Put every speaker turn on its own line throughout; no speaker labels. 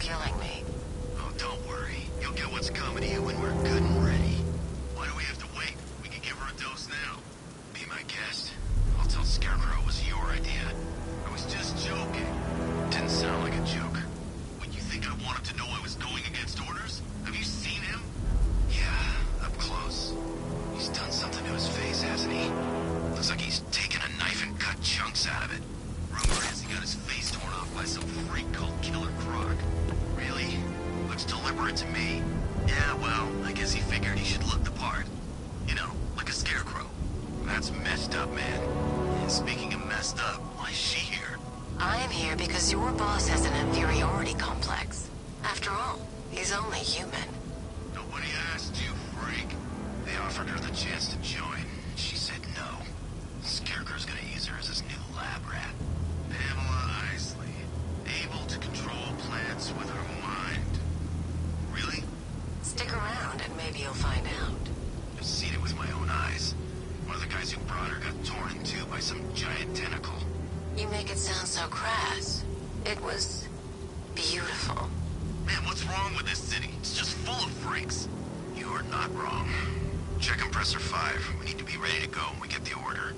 killing me.
Oh, don't worry. You'll get what's coming to you when we're good and ready. Why do we have to wait? We can give her a dose now. Be my guest. I'll tell Scarecrow it was your idea. I was just joking. Didn't sound like a joke. What, you think I wanted to know I was going against orders? Have you seen him? Yeah, up close. He's done something to his face, hasn't he? Looks like he's taken a knife and cut chunks out of it. Rumor is he got his face torn off by some freak called Killer Croc. Really? Looks deliberate to me. Yeah, well, I guess he figured he should look the part. You know, like a scarecrow. That's messed up, man. And speaking of messed up, why is she here?
I am here because your boss has an inferiority complex. After all, he's only human.
Nobody asked you, freak. They offered her the chance to join. She said no. Scarecrow's gonna use her as his new lab rat. Pamela Isley, able to control plants with her mind. Really?
Stick around and maybe you'll find out.
I've seen it with my own eyes. One of the guys who brought her got torn in two by some giant tentacle.
You make it sound so crass. It was beautiful.
Man, what's wrong with this city? It's just full of freaks. You are not wrong. Check compressor 5. We need to be ready to go when we get the order.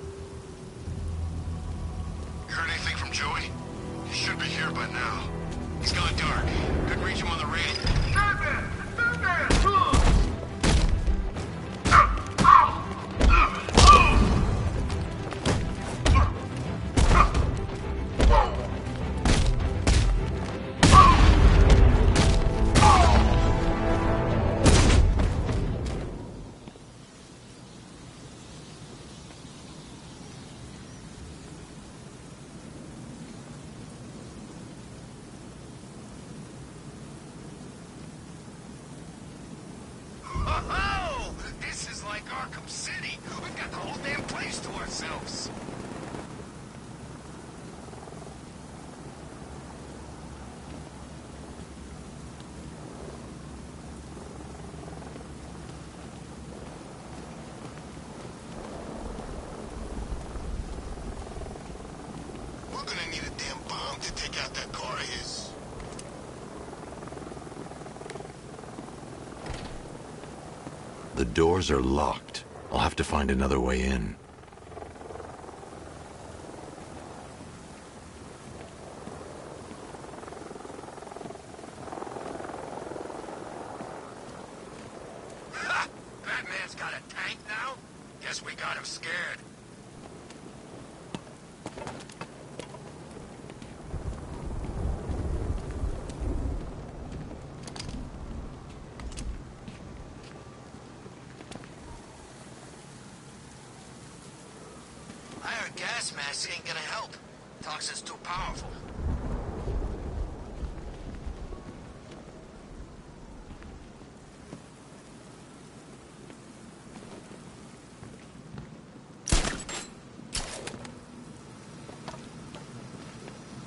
You heard anything from Joey? He should be here by now. He's gone dark. Couldn't reach him on the radio.
Batman! Batman!
Oh, this is like Arkham City. We've got the whole damn place to ourselves. We're gonna need a damn bomb to take out that car of his.
The doors are locked. I'll have to find another way in.
Ha! Batman's got a tank now? Guess we got him scared. Gas mask ain't gonna help. Toxin's too powerful.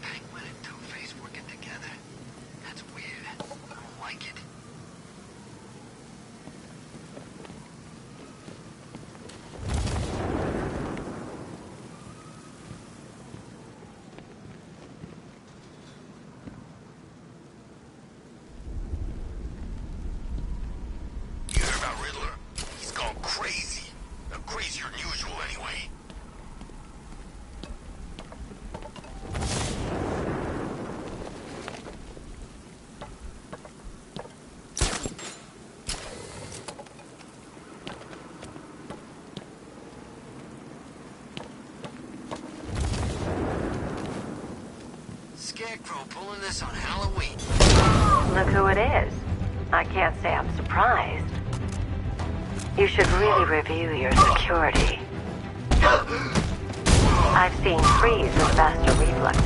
Penguin and Two-Face working together? That's weird. I don't like it. Crazy. Crazier than usual, anyway. Scarecrow pulling this on Halloween.
Look who it is. I can't say I'm surprised. You should really review your security. I've seen freeze with faster reflexes.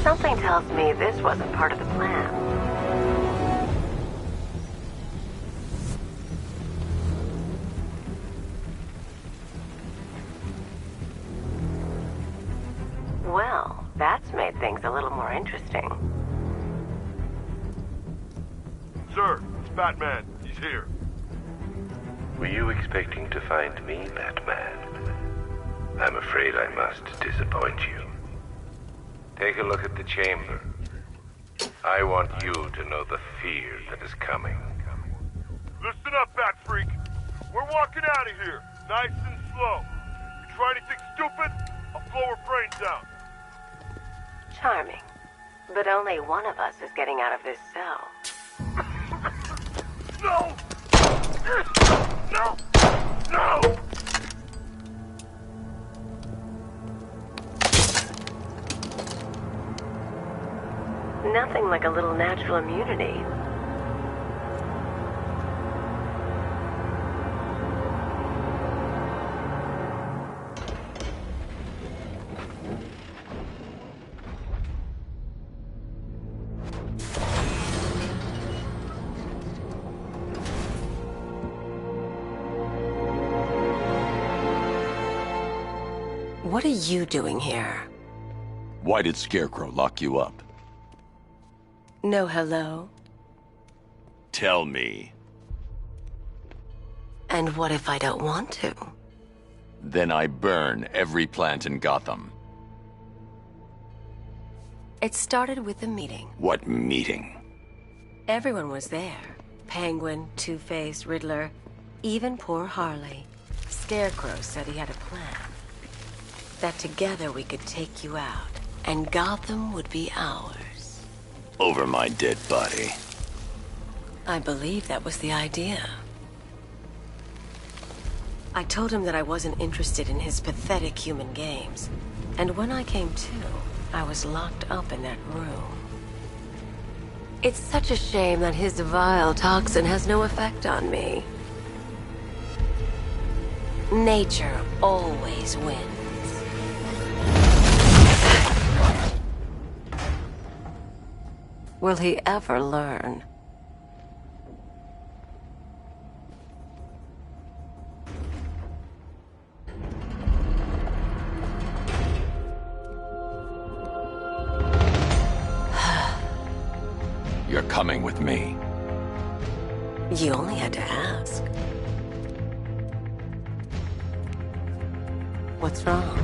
Something tells me this wasn't part of the plan. Well, that's made things a little more interesting.
Sir, it's Batman. He's here.
Were you expecting to find me, Batman? I'm afraid I must disappoint you. Take a look at the chamber. I want you to know the fear that is coming.
Listen up, Bat Freak. We're walking out of here, nice and slow. You try anything stupid, I'll blow her brains out.
Charming. But only one of us is getting out of this cell.
No! No! No!
Nothing like a little natural immunity. What are you doing here?
Why did Scarecrow lock you up?
No hello?
Tell me.
And what if I don't want to?
Then I burn every plant in Gotham.
It started with a meeting.
What meeting?
Everyone was there. Penguin, Two-Face, Riddler, even poor Harley. Scarecrow said he had a plan. That together we could take you out, and Gotham would be ours.
Over my dead body.
I believe that was the idea. I told him that I wasn't interested in his pathetic human games. And when I came to, I was locked up in that room. It's such a shame that his vile toxin has no effect on me. Nature always wins. Will he ever learn?
You're coming with me.
You only had to ask. What's wrong?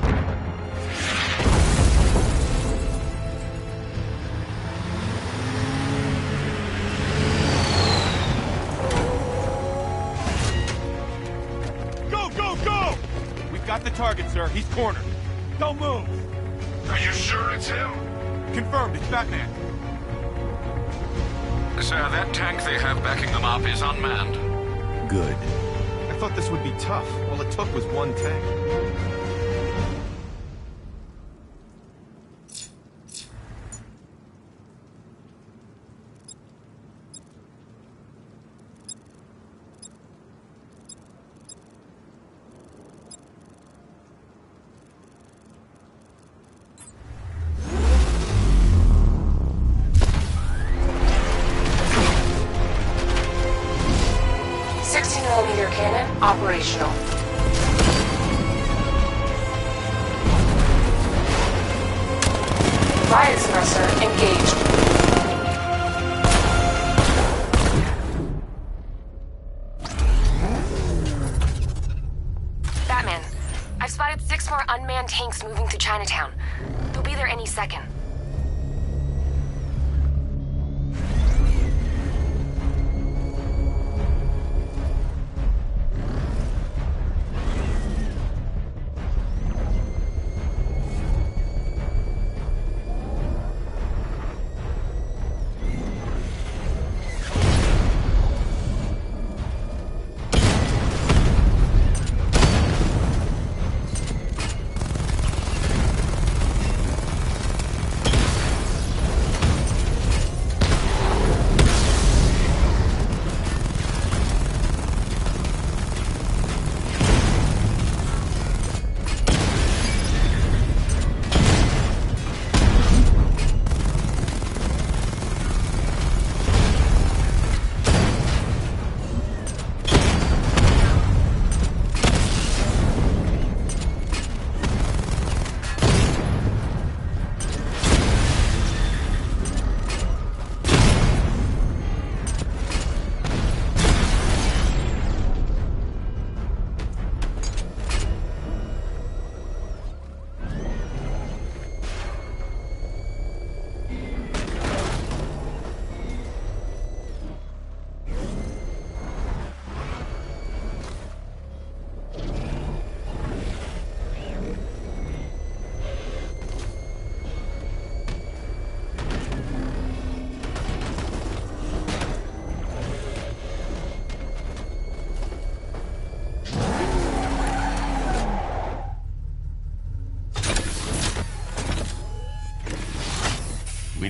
Go! We've got the target, sir. He's cornered. Don't move.
Are you sure it's him?
Confirmed, it's Batman.
Sir, that tank they have backing them up is unmanned.
Good.
I thought this would be tough. All it took was one tank.
Cannon operational. Riot suppressor engaged. Batman, I've spotted 6 more unmanned tanks moving to Chinatown. They'll be there any second.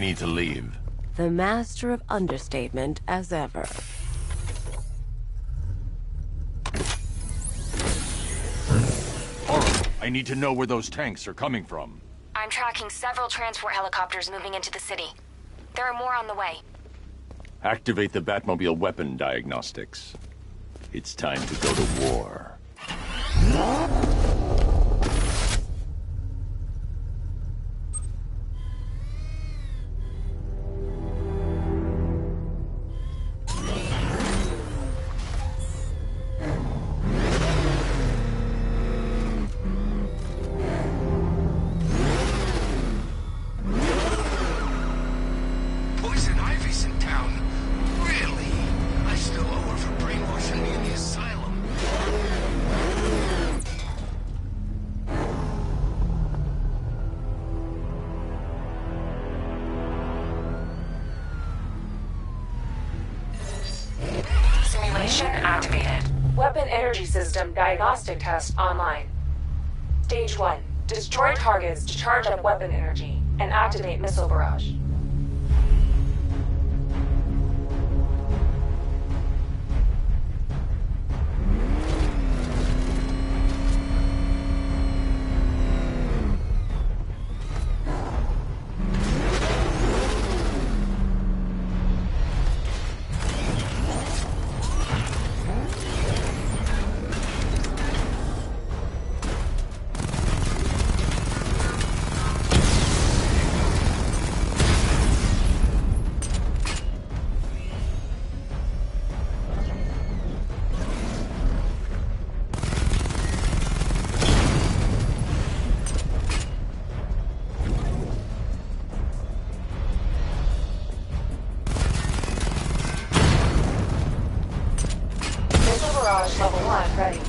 need to leave?
The master of understatement as ever.
I need to know where those tanks are coming from.
I'm tracking several transport helicopters moving into the city. There are more on the way.
Activate the Batmobile weapon diagnostics. It's time to go to war.
Poison Ivy's in town. Really? I still owe her for brainwashing me in the asylum.
Simulation activated. Weapon energy system diagnostic test online. Stage 1. Destroy targets to charge up weapon energy and activate missile barrage. Barrage level 1 ready.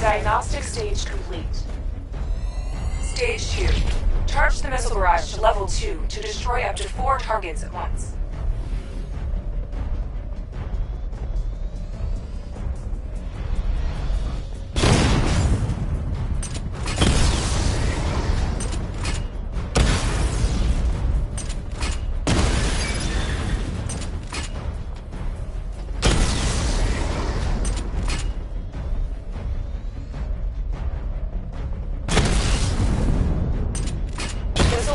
Diagnostic stage complete. Stage 2. Charge the missile barrage to level 2 to destroy up to 4 targets at once.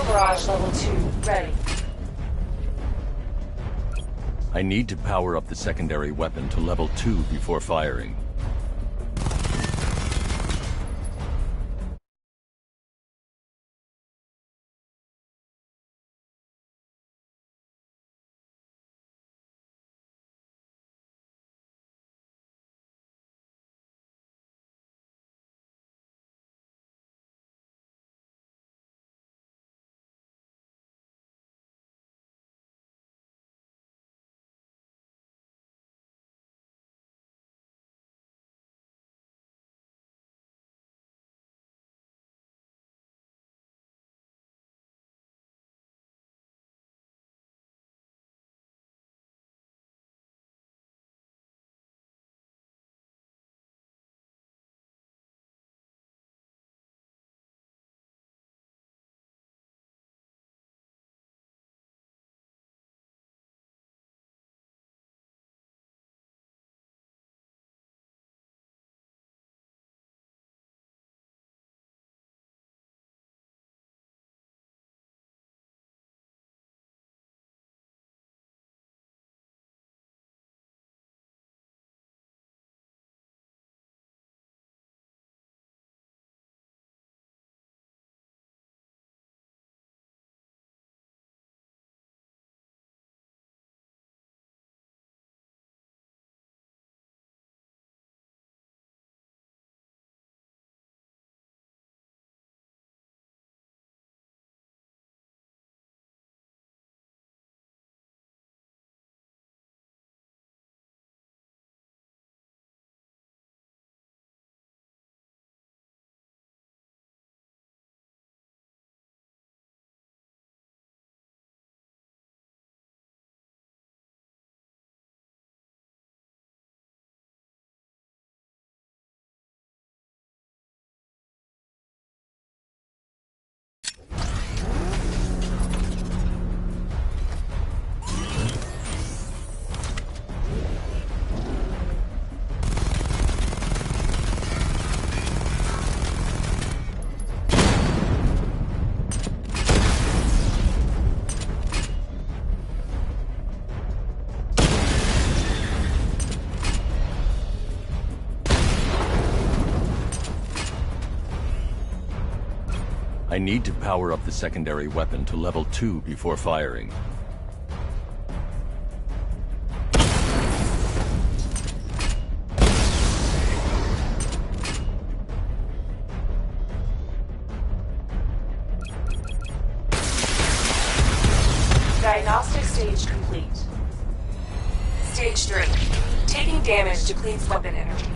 Barrage level 2 ready.
I need to power up the secondary weapon to level 2 before firing. I need to power up the secondary weapon to level 2 before firing.
Diagnostic stage complete. Stage 3. Taking damage depletes weapon energy.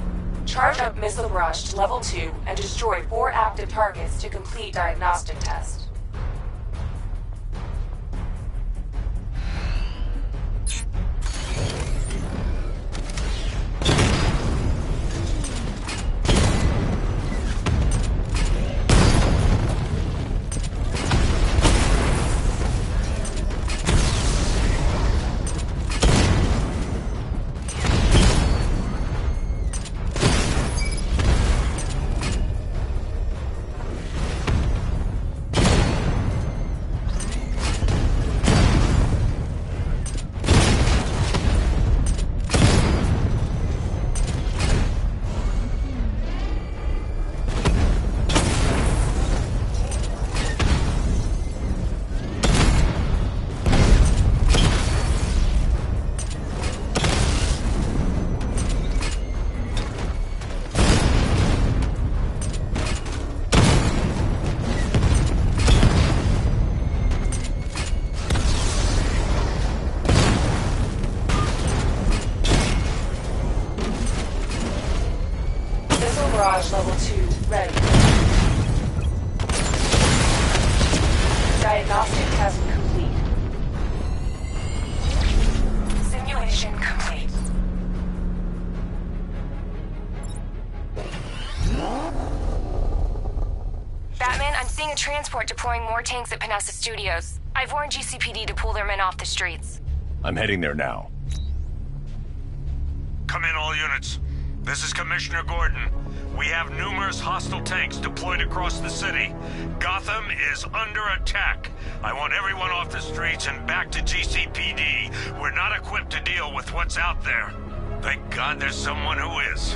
Charge up missile barrage to level 2 and destroy 4 active targets to complete diagnostic test. Barrage level 2 ready. Diagnostic test complete. Simulation complete.
Batman, I'm seeing a transport deploying more tanks at Panessa Studios. I've warned GCPD to pull their men off the streets.
I'm heading there now.
Come in, all units. This is Commissioner Gordon. We have numerous hostile tanks deployed across the city. Gotham is under attack. I want everyone off the streets and back to GCPD. We're not equipped to deal with what's out there. Thank God there's someone who is.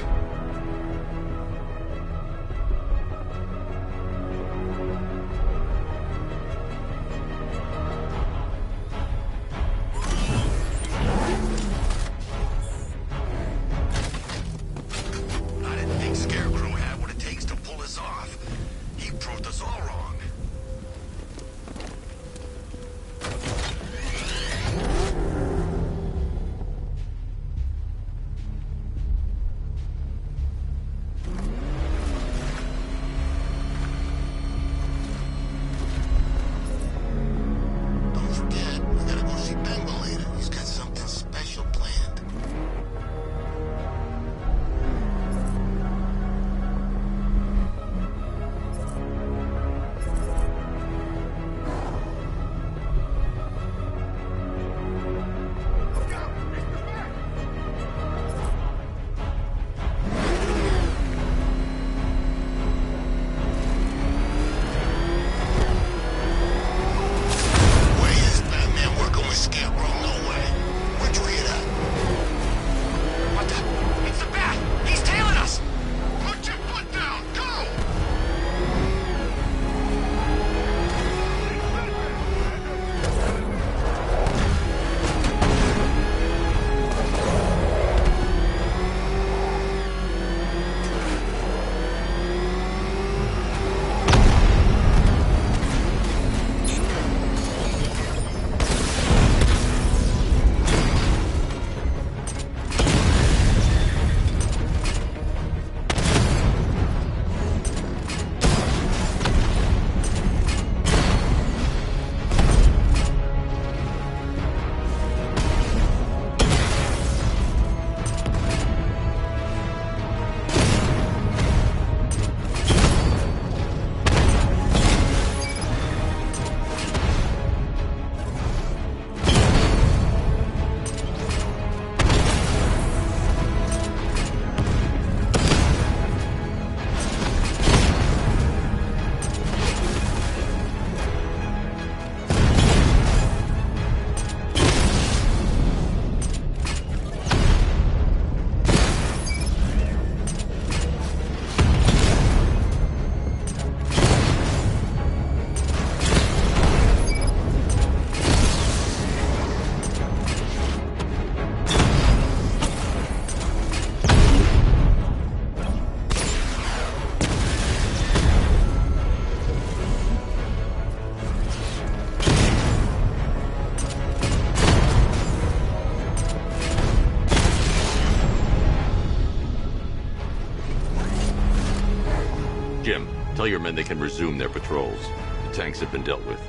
Tell your men they can resume their patrols. The tanks have been dealt with.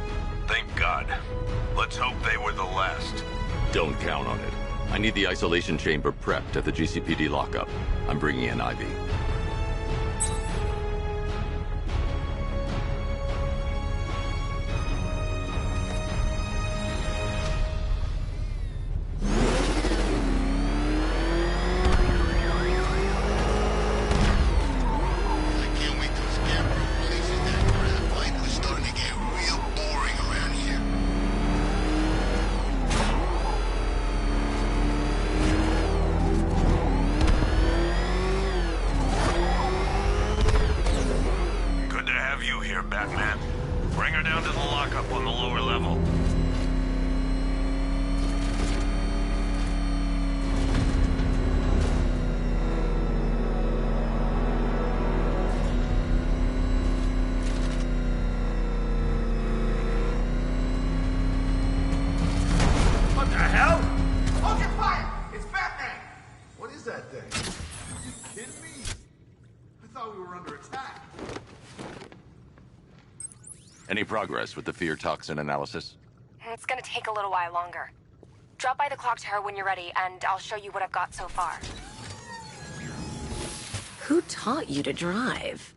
Thank God. Let's hope they were the last.
Don't count on it. I need the isolation chamber prepped at the GCPD lockup. I'm bringing in Ivy.
Batman. Bring her down to the lockup on the lower level.
What the hell? Hold your fire! It's Batman! What is that thing? Are you kidding me? I thought we were under attack.
Any progress with the fear toxin analysis?
It's gonna take a little while longer. Drop by the clock tower when you're ready, and I'll show you what I've got so far.
Who taught you to drive?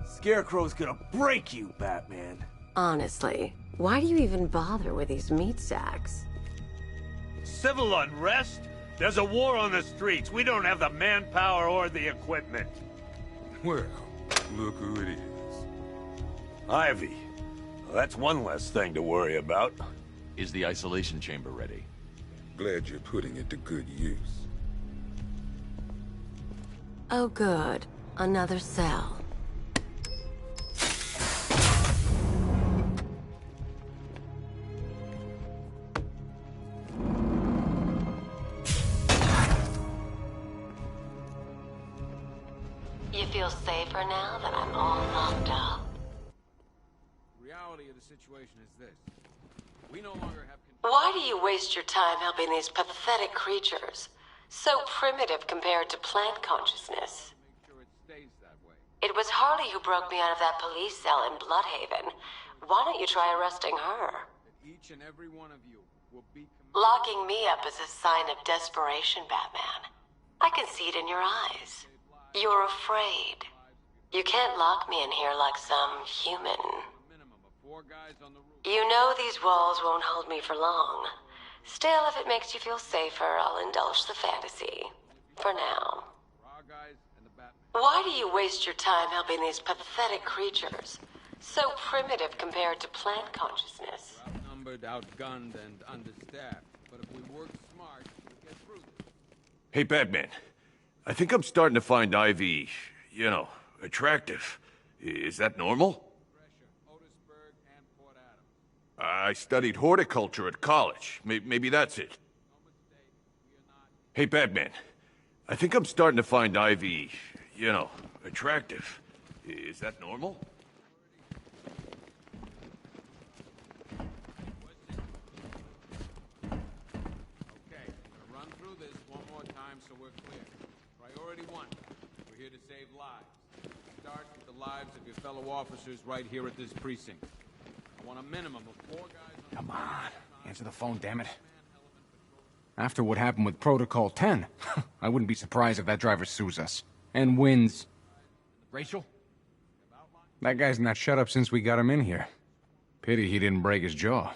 Scarecrow's gonna break you, Batman.
Honestly, why do you even bother with these meat sacks?
Civil unrest? There's a war on the streets. We don't have the manpower or the equipment.
Well, look who it is.
Ivy. Well, that's one less thing to worry about.
Is the isolation chamber ready?
Glad you're putting it to good use.
Oh good, another cell. You feel safer now that I'm all locked up?
The reality of the situation is this. We no longer have control.
Why do you waste your time helping these pathetic creatures? So primitive compared to plant consciousness.
Make sure it stays that way.
It was Harley who broke me out of that police cell in Bloodhaven. Why don't you try arresting her?
That each and every one of you will be
Locking me up is a sign of desperation, Batman. I can see it in your eyes. You're afraid. You can't lock me in here like some human.
minimum of 4 guys on the roof.
You know these walls won't hold me for long. Still, if it makes you feel safer, I'll indulge the fantasy. For now.
Our guys and the Batman.
Why do you waste your time helping these pathetic creatures? So primitive compared to plant consciousness.
We're outnumbered, outgunned, and understaffed. But if we work smart, we'll get through this.
Hey, Batman. I think I'm starting to find Ivy, attractive. Is that normal?
Otisburg and Port Adams.
I studied horticulture at college. Maybe that's it.
No mistake, we are not.
Hey, Batman. I think I'm starting to find Ivy, attractive. Is that normal?
Okay, gonna run through this one more time so we're clear. Priority 1, we're here to save lives. Start with the lives of your fellow officers right here at this precinct. I want a minimum of 4 guys on
Come on. Answer the phone, damn it. After what happened with Protocol 10, I wouldn't be surprised if that driver sues us. And wins. Rachel? That guy's not shut up since we got him in here. Pity he didn't break his jaw.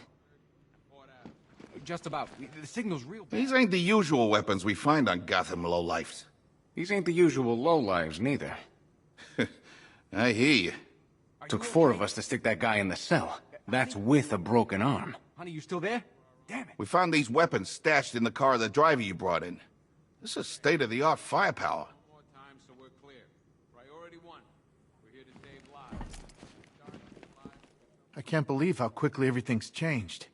Just about. The signal's real bad.
These ain't the usual weapons we find on Gotham lowlifes.
These ain't the usual lowlives, neither.
I hear you.
Took 4 of us to stick that guy in the cell. That's with a broken arm. Honey, you still there? Damn it.
We found these weapons stashed in the car of the driver you brought in. This is state-of-the-art firepower.
One more time so we're clear. Priority 1, we're here to save lives. Start with the lives.
I can't believe how quickly everything's changed.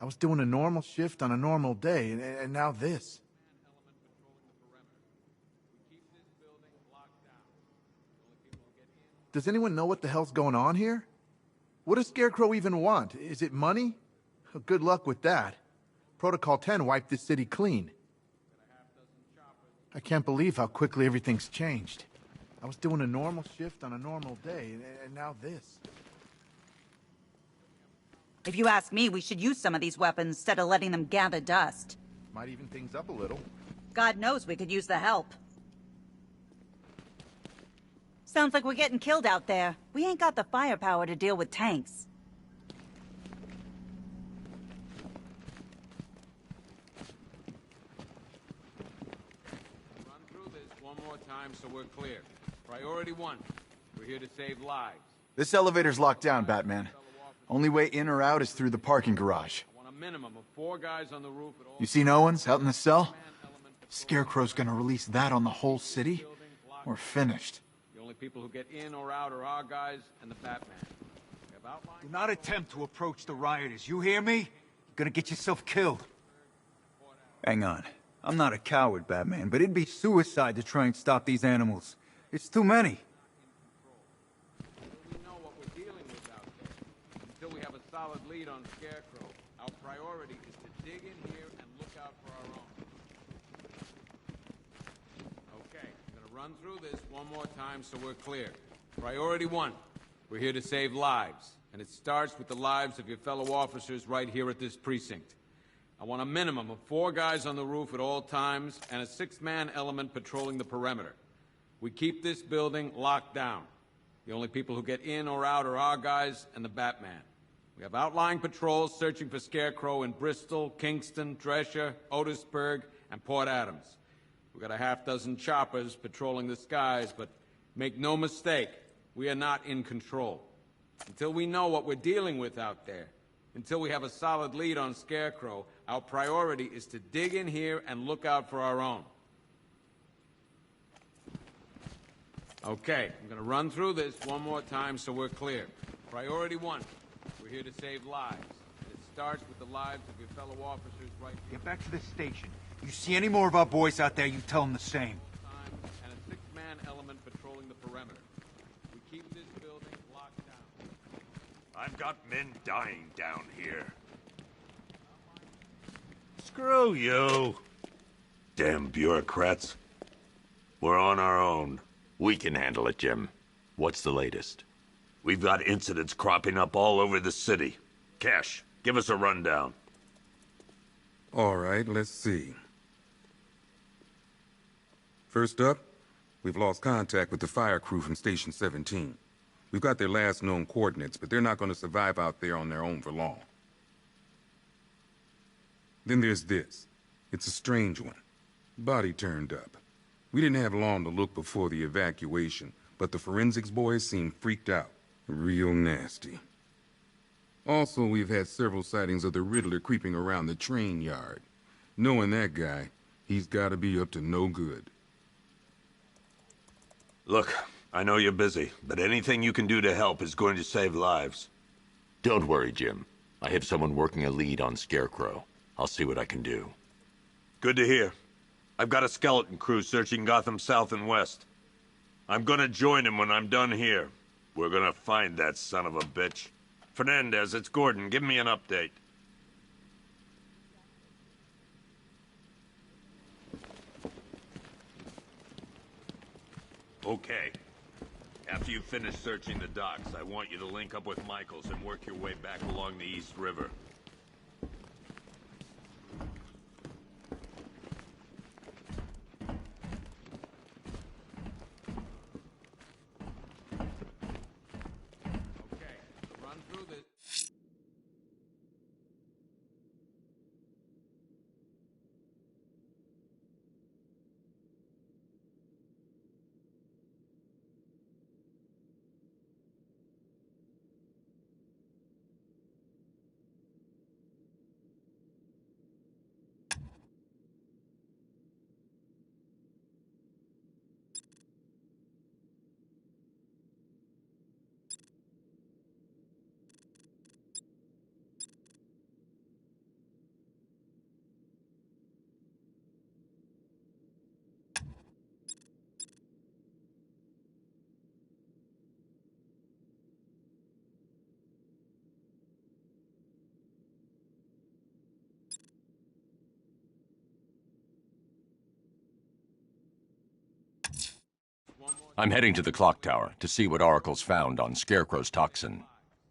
I was doing a normal shift on a normal day, and now this.
Does anyone know what the hell's going on here? What does Scarecrow even want? Is it money? Good luck with that. Protocol 10 wiped this city clean. I can't believe how quickly everything's changed. I was doing a normal shift on a normal day, and now this.
If you ask me, we should use some of these weapons instead of letting them gather dust.
Might even things up a little.
God knows we could use the help. Sounds like we're getting killed out there. We ain't got the firepower to deal with tanks.
Run through this one more time so we're clear. Priority 1. We're here to save lives.
This elevator's locked down, Batman. Only way in or out is through the parking garage.
I want a minimum of 4 guys on the roof at all.
You see no one's out in the cell? Scarecrow's gonna release that on the whole city? We're finished.
The only people who get in or out are our guys and the Batman. We have outlined...
Do not attempt to approach the rioters. You hear me? You're gonna get yourself killed. Hang on. I'm not a coward, Batman, but it'd be suicide to try and stop these animals. It's too many.
We know what we're dealing with out there. Until we have a solid lead on Scarecrow, our priority is to dig in here and look out for our own. Okay, I'm gonna run through this one more time so we're clear. Priority 1, we're here to save lives, and it starts with the lives of your fellow officers right here at this precinct. I want a minimum of 4 guys on the roof at all times and a 6-man element patrolling the perimeter. We keep this building locked down. The only people who get in or out are our guys and the Batman. We have outlying patrols searching for Scarecrow in Bristol, Kingston, Drescher, Otisburg, and Port Adams. We've got a half-dozen choppers patrolling the skies, but make no mistake, we are not in control. Until we know what we're dealing with out there, until we have a solid lead on Scarecrow, our priority is to dig in here and look out for our own. Okay, I'm gonna run through this one more time so we're clear. Priority 1, we're here to save lives. And it starts with the lives of your fellow officers right here.
Get back to the station. You see any more of our boys out there, you tell them the same.
And a 6-man element patrolling the perimeter. We keep this building locked down.
I've got men dying down here. Screw you. Damn bureaucrats. We're on our own.
We can handle it, Jim. What's the latest?
We've got incidents cropping up all over the city. Cash, give us a rundown.
All right, let's see. First up, we've lost contact with the fire crew from Station 17. We've got their last known coordinates, but they're not going to survive out there on their own for long. Then there's this. It's a strange one. Body turned up. We didn't have long to look before the evacuation, but the forensics boys seemed freaked out. Real nasty. Also, we've had several sightings of the Riddler creeping around the train yard. Knowing that guy, he's gotta be up to no good.
Look, I know you're busy, but anything you can do to help is going to save lives.
Don't worry, Jim. I have someone working a lead on Scarecrow. I'll see what I can do.
Good to hear. I've got a skeleton crew searching Gotham South and West. I'm gonna join him when I'm done here. We're gonna find that son of a bitch. Fernandez, it's Gordon. Give me an update. Okay. After you finish searching the docks, I want you to link up with Michaels and work your way back along the East River.
I'm heading to the clock tower to see what Oracle's found on Scarecrow's toxin.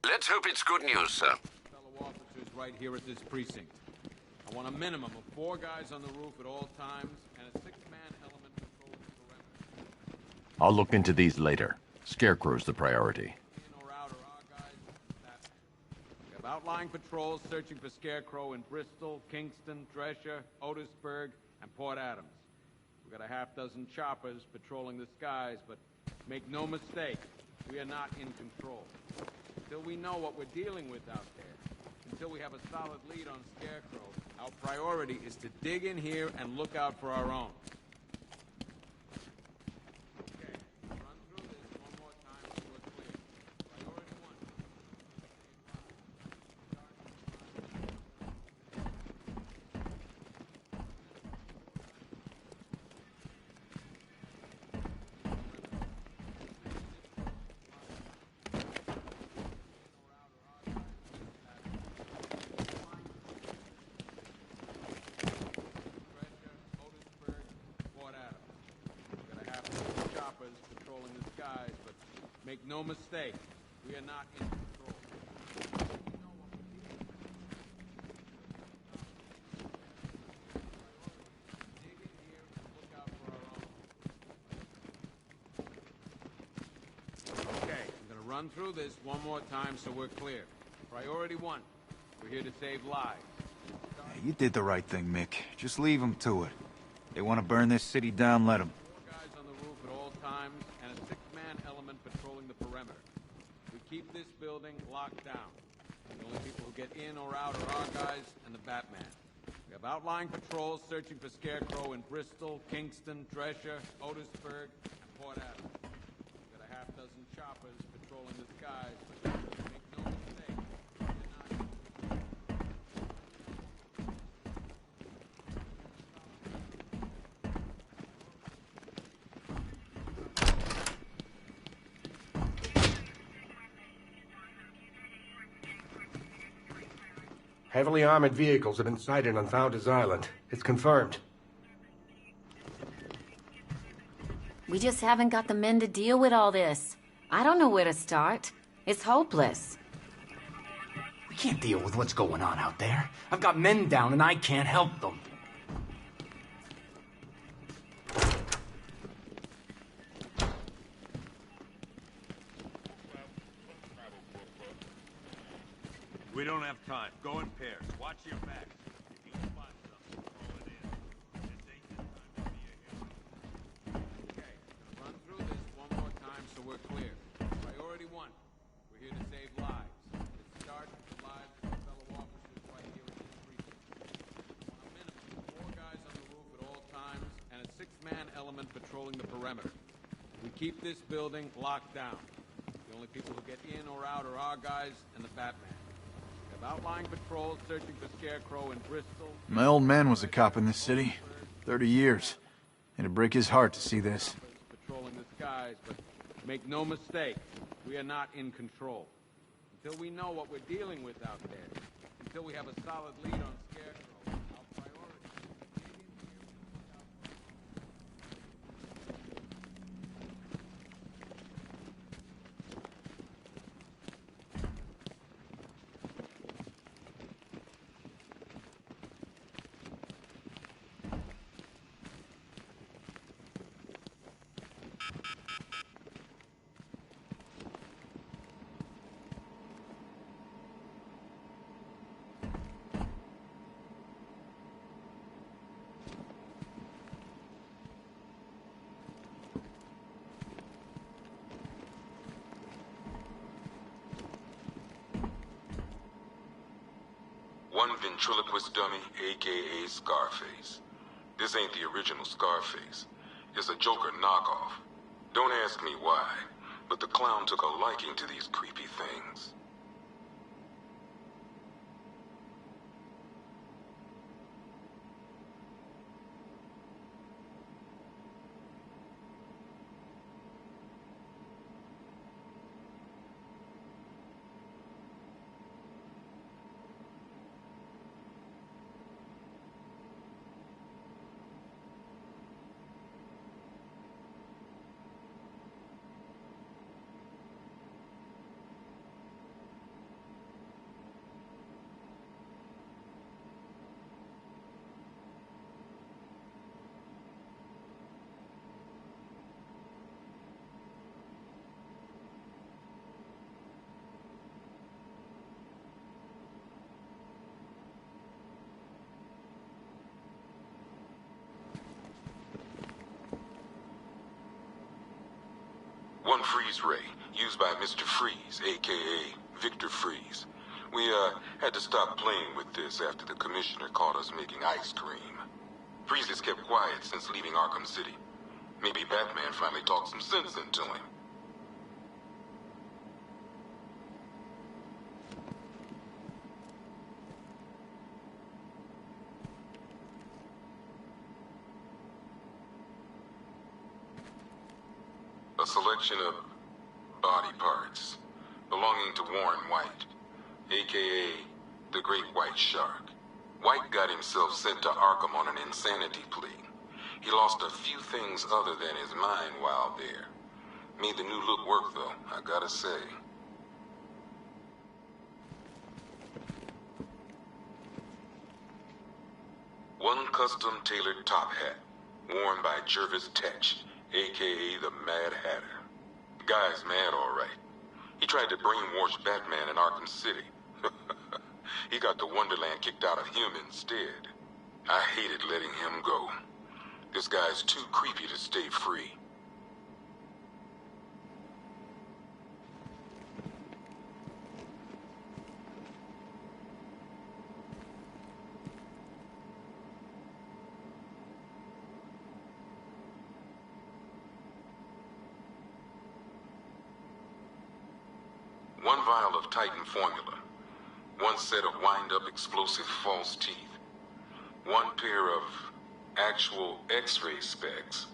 Let's hope it's good news, sir.
Fellow officers right here at this precinct. I want a minimum of 4 guys on the roof at all times and a 6-man element patrolling the perimeter.
I'll look into these later. Scarecrow's the priority.
In or out are our guys and Batman. We have outlying patrols searching for Scarecrow in Bristol, Kingston, Drescher, Otisburg, and Port Adams. We've got a half-dozen choppers patrolling the skies, but make no mistake, we are not in control. Until we know what we're dealing with out there, until we have a solid lead on Scarecrow, our priority is to dig in here and look out for our own. Okay, run through this one more time so we're clear. Priority 1. Patrolling the skies, but make no mistake, we are not in control. Dig in here and look out for our own. Okay, I'm gonna run through this one more time so we're clear. Priority 1, we're here to save lives.
Yeah, you did the right thing, Mick. Just leave them to it. They want to burn this city down, let them.
4 guys on the roof at all times and a 6-man element patrolling the perimeter. We keep this building locked down. The only people who get in or out are our guys and the Batman. We have outlying patrols searching for Scarecrow in Bristol, Kingston, Drescher, Otisburg, and Port Adams. We've got a half-dozen choppers patrolling the skies, but make no mistake, we're not.
Heavily armored vehicles have been sighted on Founders Island. It's confirmed.
We just haven't got the men to deal with all this. I don't know where to start. It's hopeless.
We can't deal with what's going on out there. I've got men down and I can't help them.
We don't have time. Go in pairs. Watch your backs. If you spot something, throw it in. This ain't the time to be a hero.
Okay, run through this one more time so we're clear. Priority 1, we're here to save lives. It starts with the lives of our fellow officers right here at this precinct. On a minimum of 4 guys on the roof at all times and a 6-man element patrolling the perimeter. We keep this building locked down. The only people who get in or out are our guys and the Batman. Outlying patrols searching for Scarecrow in Bristol.
My old man was a cop in this city. 30 years. It'd break his heart to see this.
Patrolling the skies, but make no mistake, we are not in control. Until we know what we're dealing with out there, until we have a solid lead on Scarecrow, our priority is to dig in here and look out for
One ventriloquist dummy, a.k.a. Scarface. This ain't the original Scarface. It's a Joker knockoff. Don't ask me why, but the clown took a liking to these creepy things. One freeze ray, used by Mr. Freeze, a.k.a. Victor Freeze. We, had to stop playing with this after the commissioner caught us making ice cream. Freeze has kept quiet since leaving Arkham City. Maybe Batman finally talked some sense into him. A selection of body parts belonging to Warren White, a.k.a. the Great White Shark. White got himself sent to Arkham on an insanity plea. He lost a few things other than his mind while there. Made the new look work, though, I gotta say. One custom-tailored top hat, worn by Jervis Tetch, a.k.a. the Mad Hatter. The guy's mad, all right. He tried to brainwash Batman in Arkham City. He got the Wonderland kicked out of him instead. I hated letting him go. This guy's too creepy to stay free. One vial of Titan formula. One set of wind-up explosive false teeth. One pair of actual X-ray specs.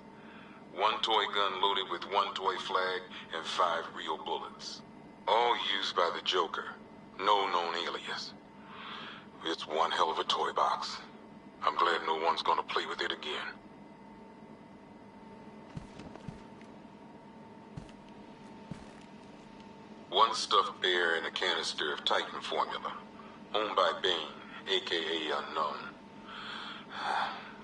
One toy gun loaded with one toy flag and 5 real bullets. All used by the Joker. No known alias. It's one hell of a toy box. I'm glad no one's gonna play with it again. One stuffed bear and a canister of Titan formula, owned by Bane, a.k.a. Unknown.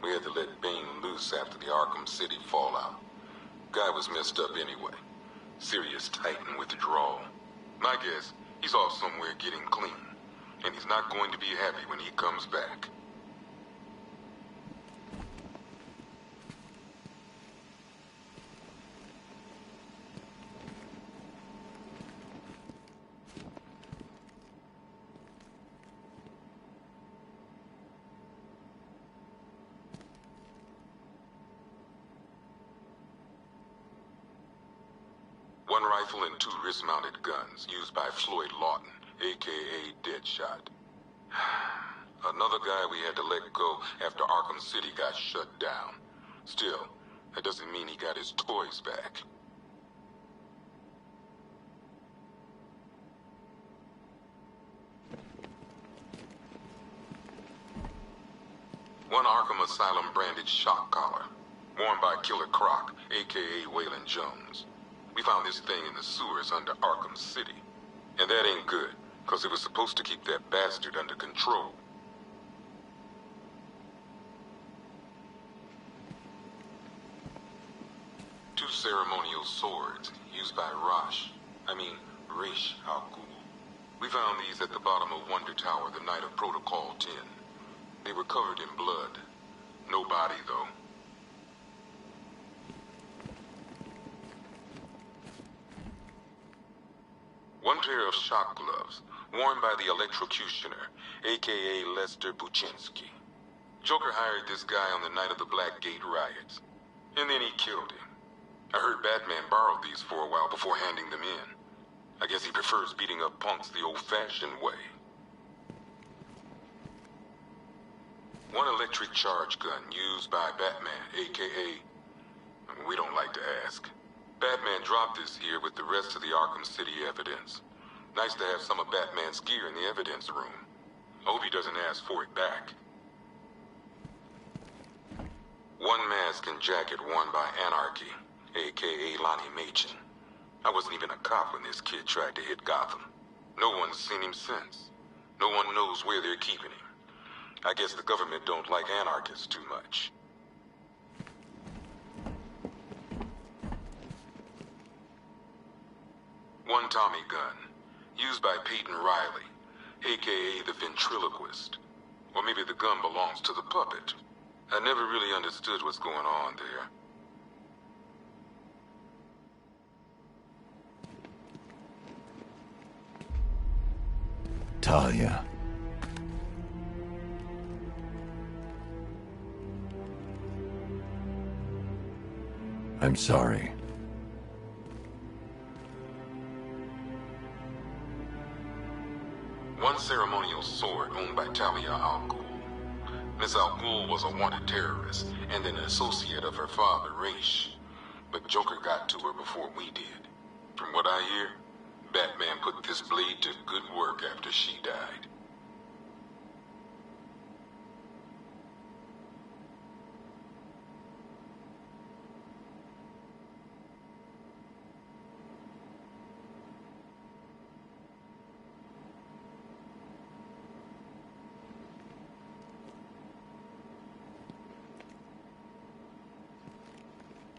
We had to let Bane loose after the Arkham City fallout. Guy was messed up anyway. Serious Titan withdrawal. My guess, he's off somewhere getting clean, and he's not going to be happy when he comes back. One rifle and 2 wrist-mounted guns used by Floyd Lawton, a.k.a. Deadshot. Another guy we had to let go after Arkham City got shut down. Still, that doesn't mean he got his toys back. One Arkham Asylum branded shock collar, worn by Killer Croc, a.k.a. Waylon Jones. We found this thing in the sewers under Arkham City. And that ain't good, because it was supposed to keep that bastard under control. Two ceremonial swords, used by Ra's al Ghul. We found these at the bottom of Wonder Tower the night of Protocol 10. They were covered in blood. No body, though. One pair of shock gloves, worn by the electrocutioner, a.k.a. Lester Buczynski. Joker hired this guy on the night of the Blackgate riots, and then he killed him. I heard Batman borrowed these for a while before handing them in. I guess he prefers beating up punks the old-fashioned way. One electric charge gun used by Batman, a.k.a. We don't like to ask. Batman dropped this here with the rest of the Arkham City evidence. Nice to have some of Batman's gear in the evidence room. Hope he doesn't ask for it back. One mask and jacket worn by Anarchy, a.k.a. Lonnie Machin. I wasn't even a cop when this kid tried to hit Gotham. No one's seen him since. No one knows where they're keeping him. I guess the government don't like anarchists too much. One Tommy gun, used by Peyton Riley, a.k.a. the ventriloquist. Or maybe the gun belongs to the puppet. I never really understood what's going on there.
Talia. I'm sorry.
One ceremonial sword owned by Talia Al Ghul. Miss Al Ghul was a wanted terrorist and an associate of her father, Raish. But Joker got to her before we did. From what I hear, Batman put this blade to good work after she died.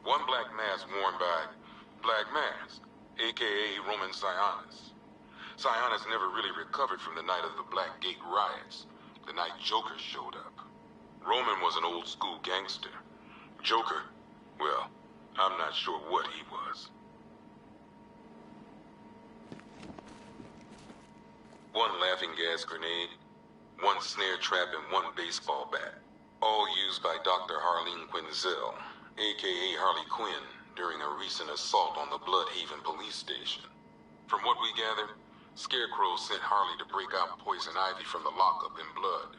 One black mask worn by Black Mask, a.k.a. Roman Sionis. Sionis never really recovered from the night of the Black Gate riots, the night Joker showed up. Roman was an old-school gangster. Joker, well, I'm not sure what he was. One laughing gas grenade, one snare trap, and one baseball bat. All used by Dr. Harleen Quinzel, a.k.a. Harley Quinn, during a recent assault on the Bloodhaven police station. From what we gather, Scarecrow sent Harley to break out Poison Ivy from the lockup in blood.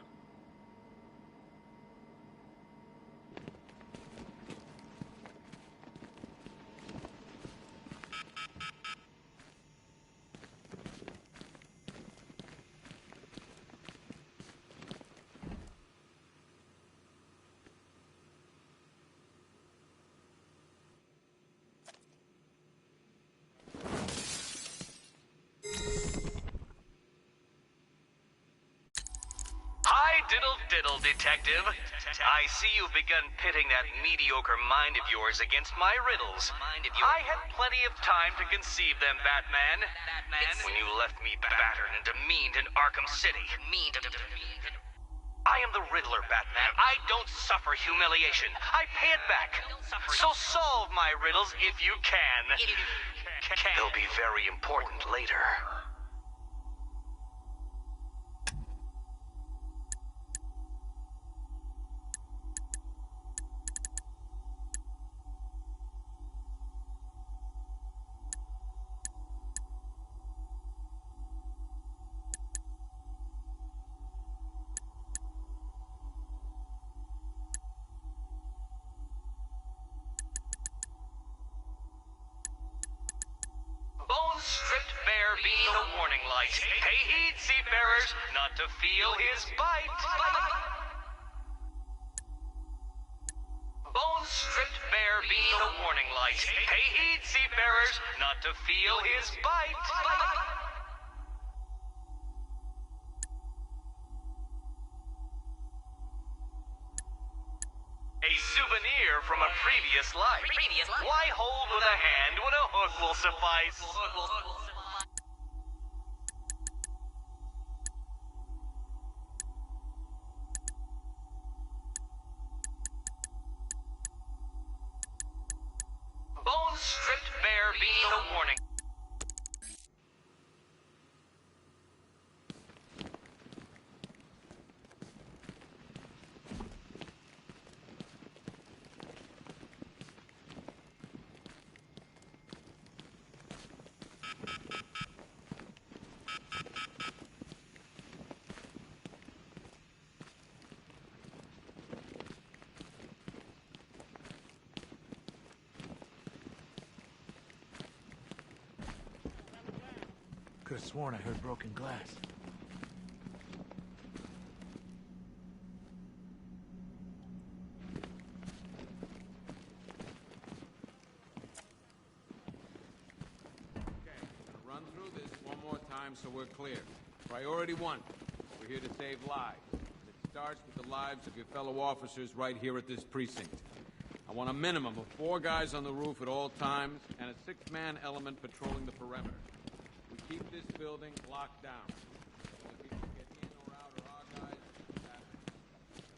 Diddle, detective. I see you've begun pitting that mediocre mind of yours against my riddles. I had plenty of time to conceive them, Batman. When you left me battered and demeaned in Arkham City. I am the Riddler, Batman. I don't suffer humiliation. I pay it back. So solve my riddles if you can. They'll be very important later. Stripped bare beneath a warning light. Pay heed, seafarers, not to feel his bite. Bones stripped bare beneath a warning light. Pay heed, seafarers, not to feel his bite. A souvenir from a previous life. Why hold with a hand when a hook will suffice? Bones stripped bare beneath a warning.
Could have sworn I heard broken glass.
Run through this one more time so we're clear. Priority 1. We're here to save lives. And it starts with the lives of your fellow officers right here at this precinct. I want a minimum of 4 guys on the roof at all times and a 6-man element patrolling the perimeter. We keep this building locked down. If people get in or out or our guys,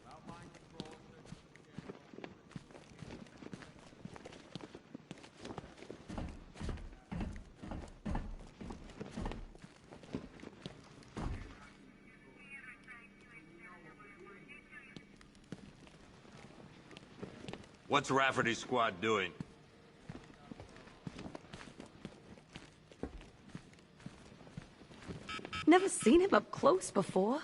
without mind control,
What's Rafferty's squad doing?
Never seen him up close before.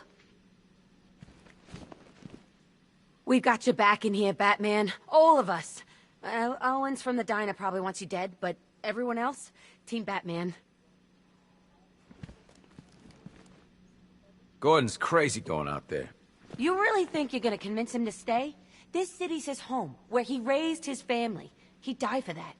We've got your back in here, Batman. All of us. Owens from the diner probably wants you dead, but everyone else? Team Batman.
Gordon's crazy going out there.
You really think you're gonna convince him to stay? This city's his home, where he raised his family. He'd die for that.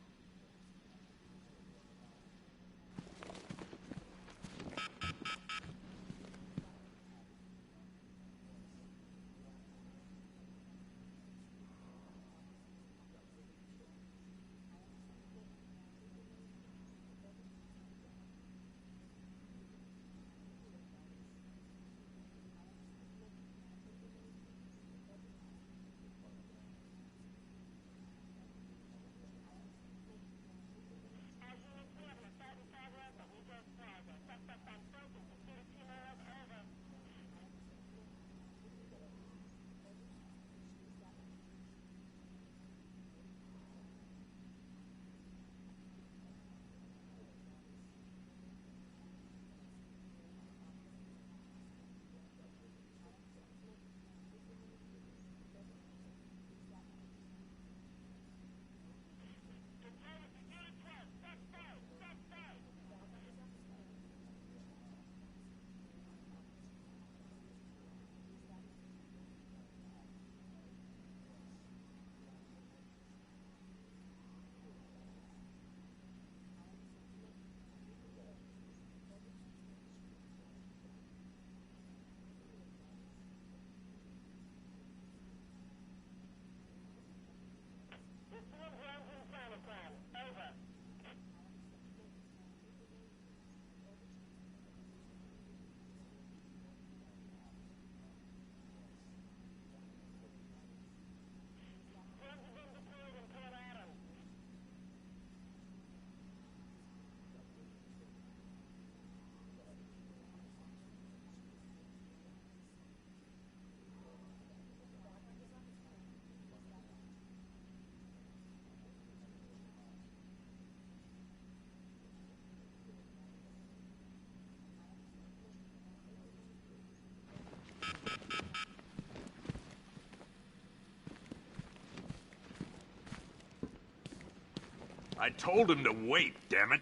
I told him to wait, damn it.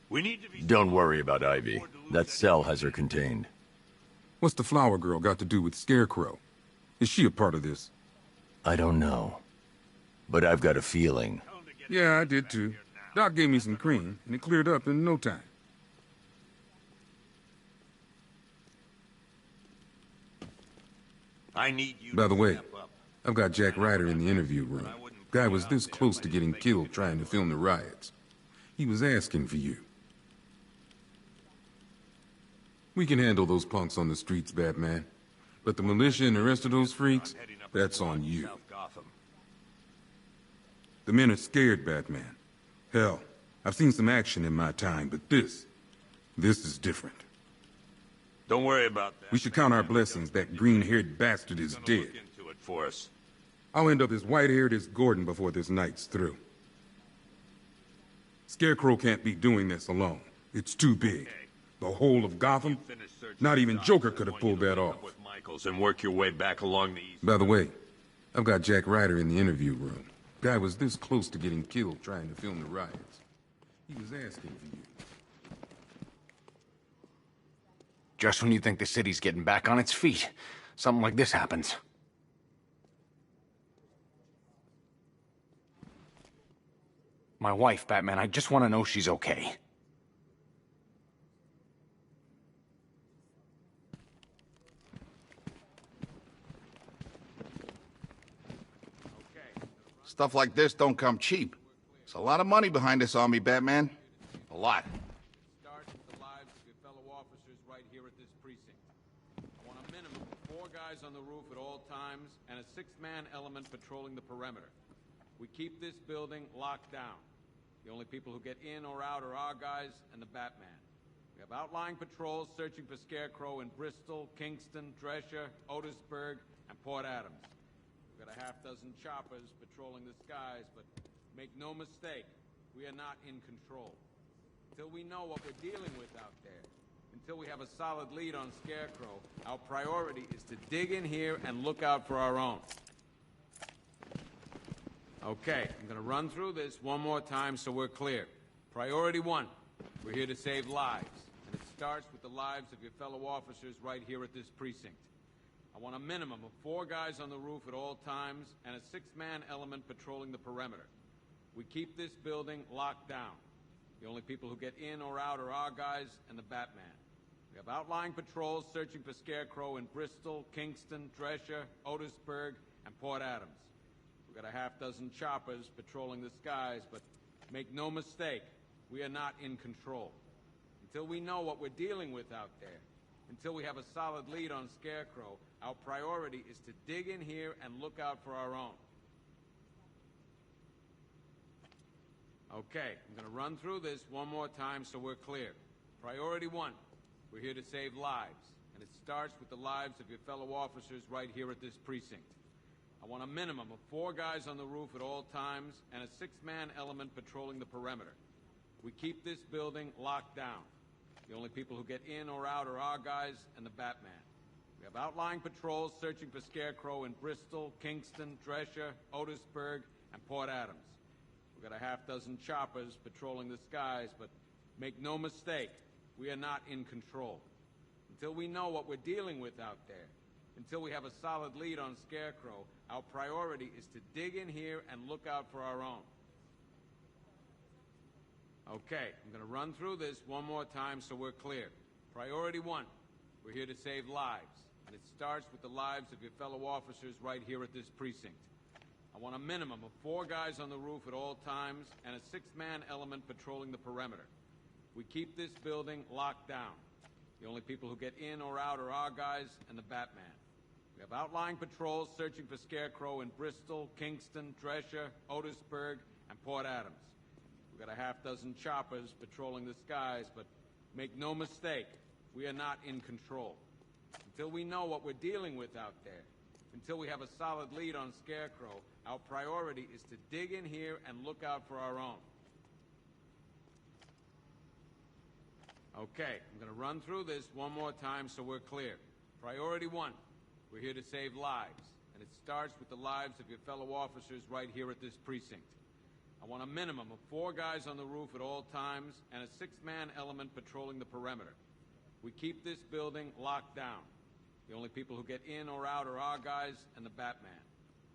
We need to be...
Don't worry about Ivy. That cell has her contained.
What's the flower girl got to do with Scarecrow? Is she a part of this?
I don't know. But I've got a feeling.
Yeah, I did too. Doc gave me some cream, and it cleared up in no time.
I need you.
By the way, I've got Jack Ryder in the interview room. Guy was this close to getting killed trying to film the riots. He was asking for you. We can handle those punks on the streets, Batman. But the militia and the rest of those freaks, that's on you. The men are scared, Batman. Hell, I've seen some action in my time, but this is different.
Don't worry about that.
We should count our blessings that green-haired bastard is dead.
Look into it for us.
I'll end up as white-haired as Gordon before this night's through. Scarecrow can't be doing this alone. It's too big. The whole of Gotham? Not even Joker could have pulled that off.
And work your way back along the east.
By the way, I've got Jack Ryder in the interview room. Guy was this close to getting killed trying to film the riots. He was asking for you.
Just when you think the city's getting back on its feet, something like this happens. My wife, Batman, I just want to know she's okay.
Stuff like this don't come cheap. There's a lot of money behind this army, Batman. A lot.
Start with the lives of your fellow officers right here at this precinct. I want a minimum of 4 guys on the roof at all times and a 6-man element patrolling the perimeter. We keep this building locked down. The only people who get in or out are our guys and the Batman. We have outlying patrols searching for Scarecrow in Bristol, Kingston, Drescher, Otisburg, and Port Adams. We've got a half-dozen choppers patrolling the skies, but make no mistake, we are not in control. Until we know what we're dealing with out there, until we have a solid lead on Scarecrow, our priority is to dig in here and look out for our own. Okay, I'm gonna run through this one more time so we're clear. Priority 1, we're here to save lives, and it starts with the lives of your fellow officers right here at this precinct. I want a minimum of 4 guys on the roof at all times and a 6-man element patrolling the perimeter. We keep this building locked down. The only people who get in or out are our guys and the Batman. We have outlying patrols searching for Scarecrow in Bristol, Kingston, Drescher, Otisburg, and Port Adams. We've got a half-dozen choppers patrolling the skies, but make no mistake, we are not in control. Until we know what we're dealing with out there, until we have a solid lead on Scarecrow, our priority is to dig in here and look out for our own. Okay, I'm gonna run through this one more time so we're clear. Priority 1, we're here to save lives, and it starts with the lives of your fellow officers right here at this precinct. I want a minimum of 4 guys on the roof at all times and a 6-man element patrolling the perimeter. We keep this building locked down. The only people who get in or out are our guys and the Batman. We have outlying patrols searching for Scarecrow in Bristol, Kingston, Drescher, Otisburg, and Port Adams. We've got a half-dozen choppers patrolling the skies, but make no mistake, we are not in control. Until we know what we're dealing with out there, until we have a solid lead on Scarecrow, our priority is to dig in here and look out for our own. Okay, I'm gonna run through this one more time so we're clear. Priority 1, we're here to save lives, and it starts with the lives of your fellow officers right here at this precinct. I want a minimum of 4 guys on the roof at all times and a 6-man element patrolling the perimeter. We keep this building locked down. The only people who get in or out are our guys and the Batman. We have outlying patrols searching for Scarecrow in Bristol, Kingston, Drescher, Otisburg, and Port Adams. We've got a half-dozen choppers patrolling the skies, but make no mistake, we are not in control. Until we know what we're dealing with out there, until we have a solid lead on Scarecrow, our priority is to dig in here and look out for our own. Okay, I'm gonna run through this one more time so we're clear. Priority 1, we're here to save lives, and it starts with the lives of your fellow officers right here at this precinct. I want a minimum of 4 guys on the roof at all times and a 6-man element patrolling the perimeter. We keep this building locked down. The only people who get in or out are our guys and the Batman.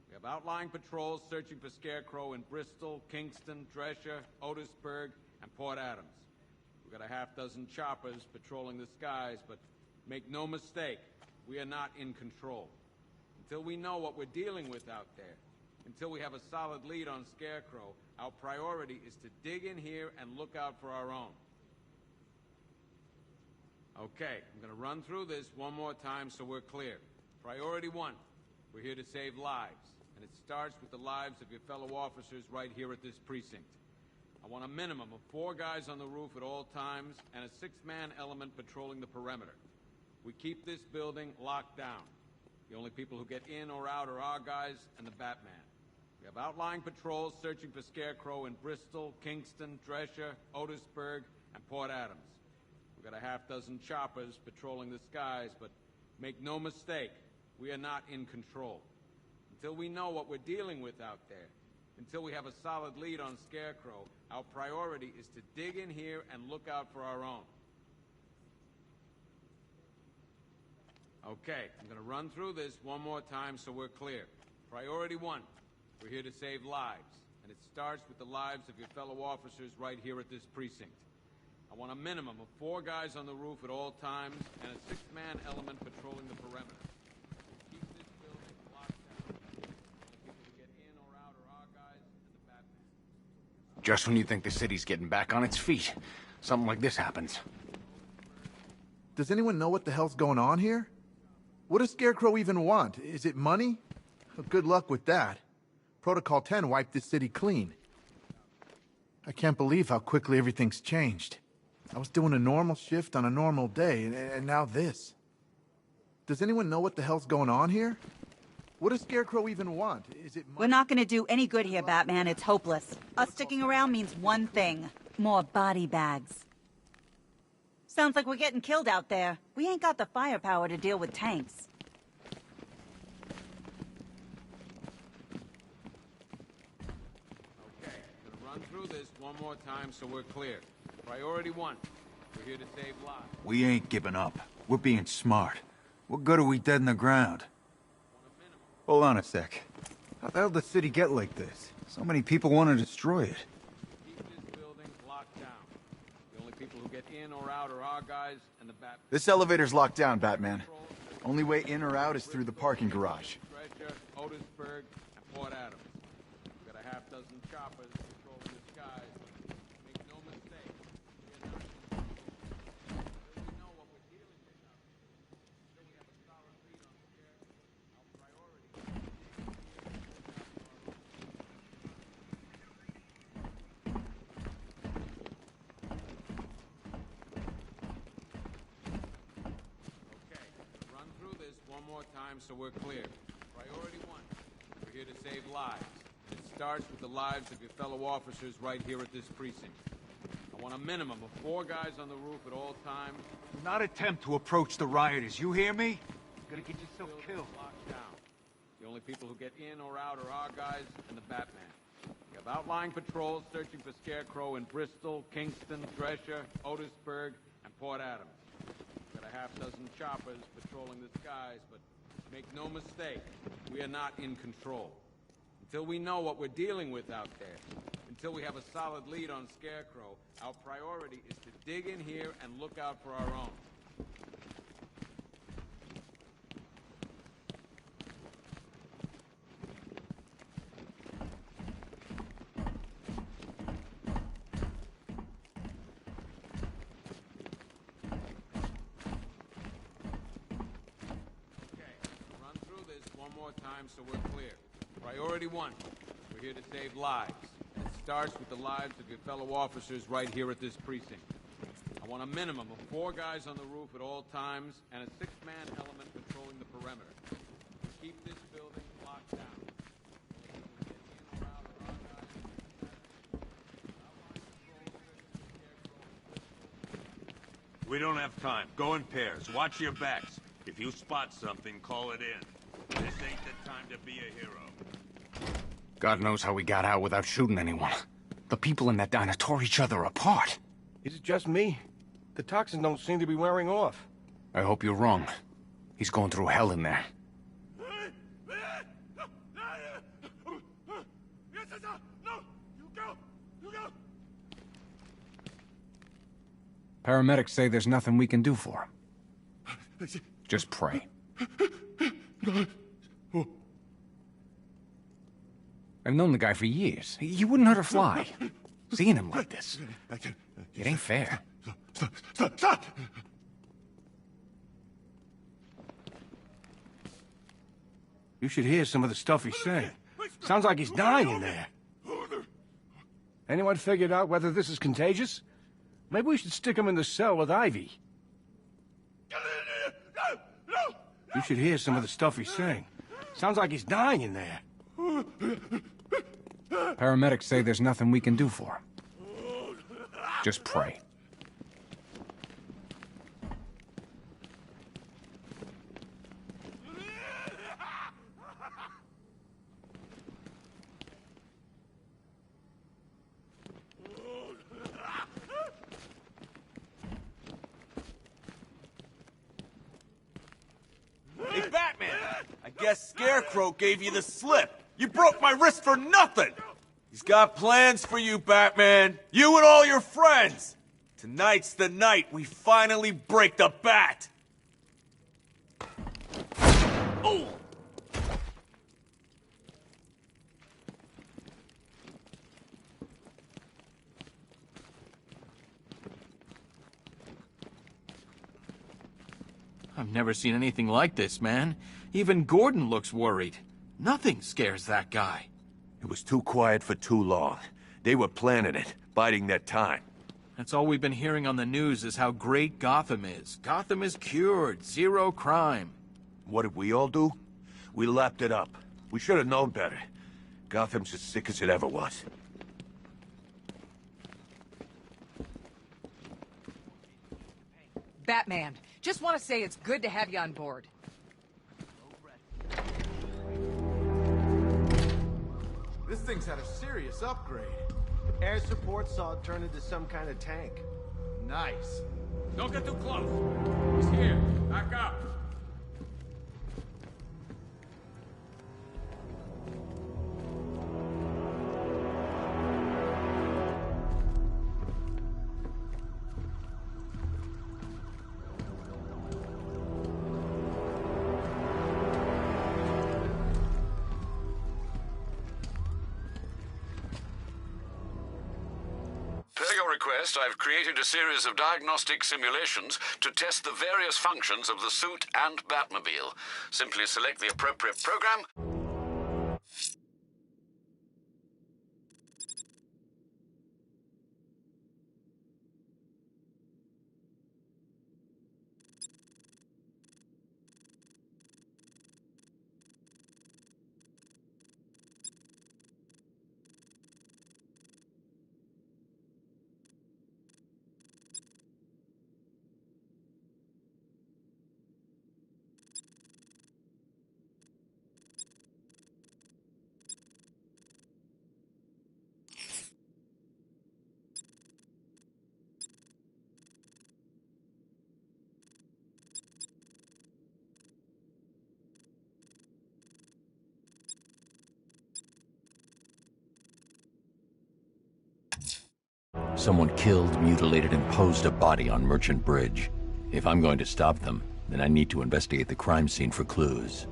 We have outlying patrols searching for Scarecrow in Bristol, Kingston, Drescher, Otisburg, and Port Adams. We've got a half-dozen choppers patrolling the skies, but make no mistake, we are not in control. Until we know what we're dealing with out there, until we have a solid lead on Scarecrow, our priority is to dig in here and look out for our own. Okay, I'm gonna run through this one more time so we're clear. Priority 1, we're here to save lives, and it starts with the lives of your fellow officers right here at this precinct. I want a minimum of 4 guys on the roof at all times and a 6-man element patrolling the perimeter. We keep this building locked down. The only people who get in or out are our guys and the Batman. We have outlying patrols searching for Scarecrow in Bristol, Kingston, Drescher, Otisburg, and Port Adams. We've got a half-dozen choppers patrolling the skies, but make no mistake, we are not in control. Until we know what we're dealing with out there, until we have a solid lead on Scarecrow, our priority is to dig in here and look out for our own. Okay, I'm gonna run through this one more time so we're clear. Priority 1, we're here to save lives, and it starts with the lives of your fellow officers right here at this precinct. I want a minimum of 4 guys on the roof at all times and a 6-man element patrolling the perimeter. Keep this building locked down. The people who get in or out are our guys and the Batman.
Just when you think the city's getting back on its feet, something like this happens.
Does anyone know what the hell's going on here? What does Scarecrow even want? Is it money? Well, good luck with that. Protocol 10 wiped this city clean. I can't believe how quickly everything's changed. I was doing a normal shift on a normal day, and now this. Does anyone know what the hell's going on here? What does Scarecrow even want? Is it money?
We're not gonna do any good here, Batman. It's hopeless. Us sticking around means one thing. More body bags. Sounds like we're getting killed out there. We ain't got the firepower to deal with tanks.
Okay, gonna run through this one more time so we're clear. Priority 1. We're here to save lives.
We ain't giving up. We're being smart. What good are we dead in the ground? Hold on a sec. How the hell did the city get like this? So many people want to destroy it.
Keep this building locked down. The only people who get in or out are our guys and the Bat...
This elevator's locked down, Batman. Only way in or out is through the parking garage.
Drescher, Otisburg, and Port Adams. We've got a half dozen choppers patrolling the skies. Make no mistake, we're not in control. We know what we're dealing with now. Until we have a solid lead on the Scarecrow, our priority is to Okay, run through this one more time so we're clear. Priority 1, we're here to save lives. It starts with the lives of your fellow officers right here at this precinct. I want a minimum of 4 guys on the roof at all times.
Do not attempt to approach the rioters, you hear me? You're gonna get yourself killed.
Locked down. The only people who get in or out are our guys and the Batman. We have outlying patrols searching for Scarecrow in Bristol, Kingston, Drescher, Otisburg, and Port Adams. We've got a half dozen choppers patrolling the skies, but make no mistake, we are not in control. Until we know what we're dealing with out there, until we have a solid lead on Scarecrow, our priority is to dig in here and look out for our own. Time so we're clear. Priority 1, we're here to save lives. And it starts with the lives of your fellow officers right here at this precinct. I want a minimum of 4 guys on the roof at all times and a 6-man element patrolling the perimeter. Keep this building locked down.
We don't have time. Go in pairs. Watch your backs. If you spot something, call it in. This ain't the time to be a hero.
God knows how we got out without shooting anyone. The people in that diner tore each other apart.
Is it just me? The toxins don't seem to be wearing off.
I hope you're wrong. He's going through hell in there. Paramedics say there's nothing we can do for him. Just pray. I've known the guy for years. He wouldn't hurt a fly. Seeing him like this, it ain't fair.
Stop!
You should hear some of the stuff he's saying. Sounds like he's dying in there. Anyone figured out whether this is contagious? Maybe we should stick him in the cell with Ivy. You should hear some of the stuff he's saying. Sounds like he's dying in there.
Paramedics say there's nothing we can do for him. Just pray.
Hey, Batman! I guess Scarecrow gave you the slip. You broke my wrist for nothing! He's got plans for you, Batman. You and all your friends. Tonight's the night we finally break the bat. Oh!
I've never seen anything like this, man. Even Gordon looks worried. Nothing scares that guy.
It was too quiet for too long. They were planning it, biding their time.
That's all we've been hearing on the news is how great Gotham is. Gotham is cured, zero crime.
What did we all do? We lapped it up. We should have known better. Gotham's as sick as it ever was.
Batman, just want to say it's good to have you on board.
This thing's had a serious upgrade.
Air support saw it turn into some kind of tank.
Nice.
Don't get too close. He's here. Back up.
I've created a series of diagnostic simulations to test the various functions of the suit and Batmobile. Simply select the appropriate program.
Someone killed, mutilated, and posed a body on Merchant Bridge. If I'm going to stop them, then I need to investigate the crime scene for clues.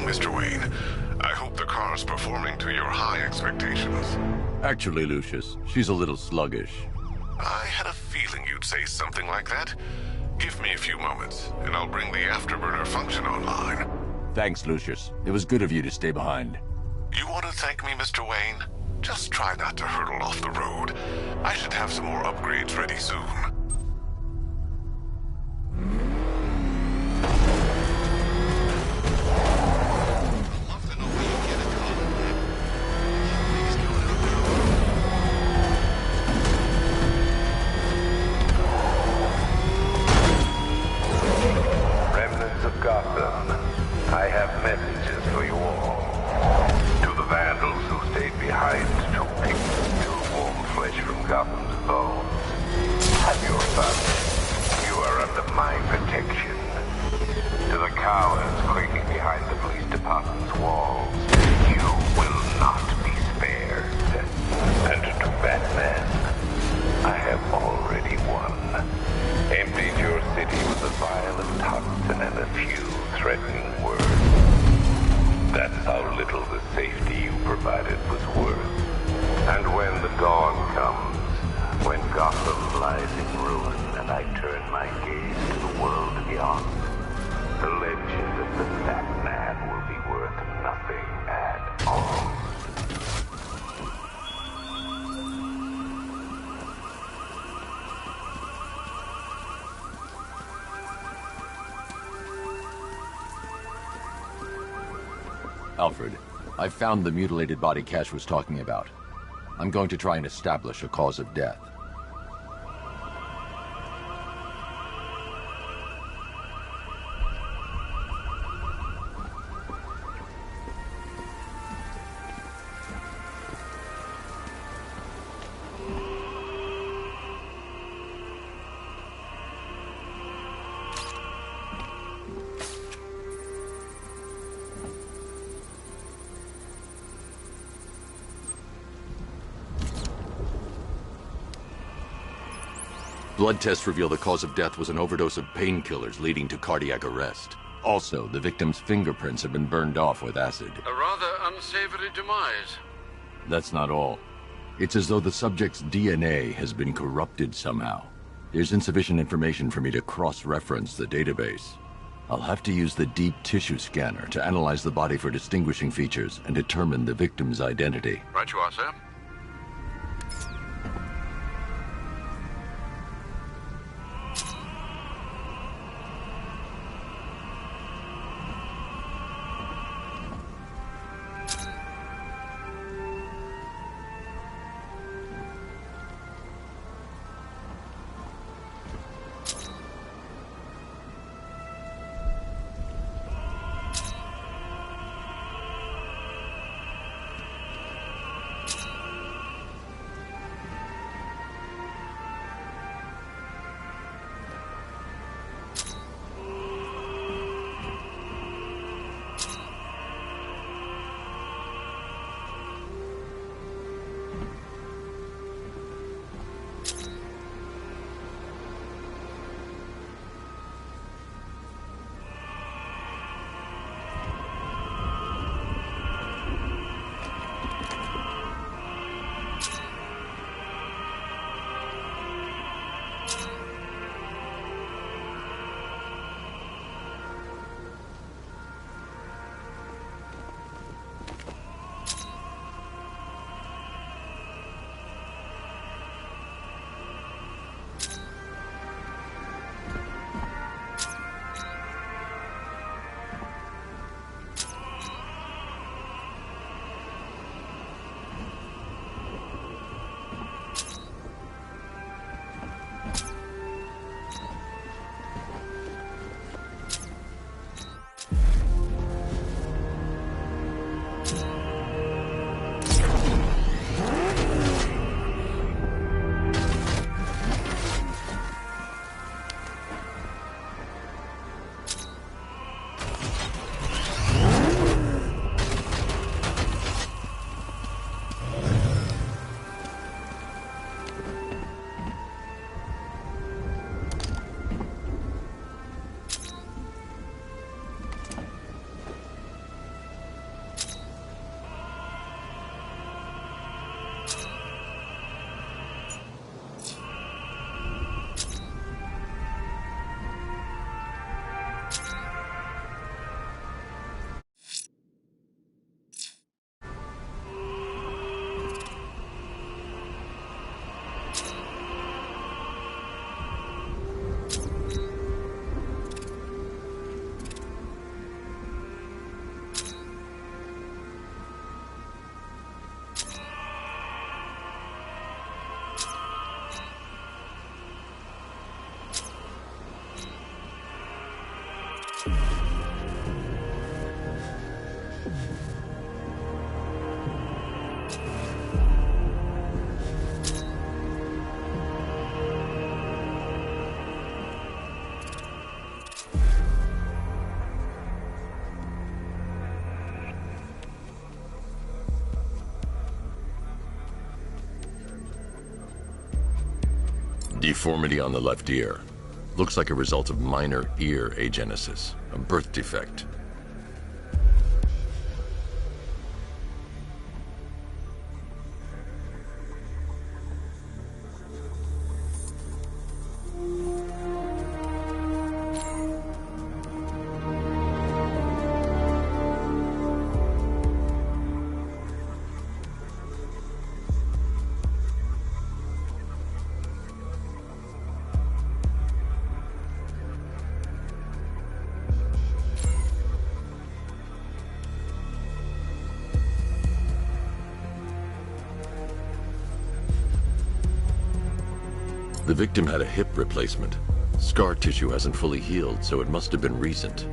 Mr. Wayne. I hope the car's performing to your high expectations.
Actually, Lucius, she's a little sluggish.
I had a feeling you'd say something like that. Give me a few moments, and I'll bring the afterburner function online.
Thanks, Lucius. It was good of you to stay behind.
You want to thank me, Mr. Wayne? Just try not to hurtle off the road. I should have some more upgrades ready soon.
Alfred, I found the mutilated body Cash was talking about. I'm going to try and establish a cause of death. Blood tests reveal the cause of death was an overdose of painkillers leading to cardiac arrest. Also, the victim's fingerprints have been burned off with acid.
A rather unsavory demise.
That's not all. It's as though the subject's DNA has been corrupted somehow. There's insufficient information for me to cross-reference the database. I'll have to use the deep tissue scanner to analyze the body for distinguishing features and determine the victim's identity.
Right you are, sir.
Deformity on the left ear. Looks like a result of minor ear agenesis, a birth defect. The victim had a hip replacement. Scar tissue hasn't fully healed, so it must have been recent.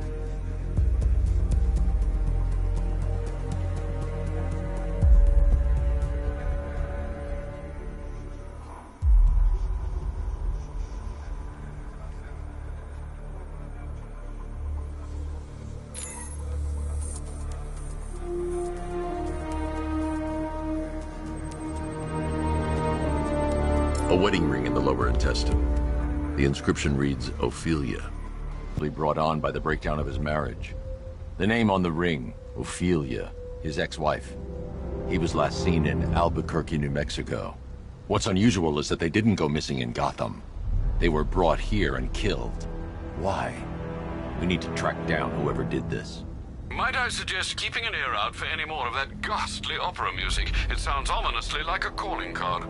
A wedding ring in the lower intestine. The inscription reads, Ophelia, brought on by the breakdown of his marriage. The name on the ring, Ophelia, his ex-wife. He was last seen in Albuquerque, New Mexico. What's unusual is that they didn't go missing in Gotham. They were brought here and killed. Why? We need to track down whoever did this.
Might I suggest keeping an ear out for any more of that ghastly opera music? It sounds ominously like a calling card.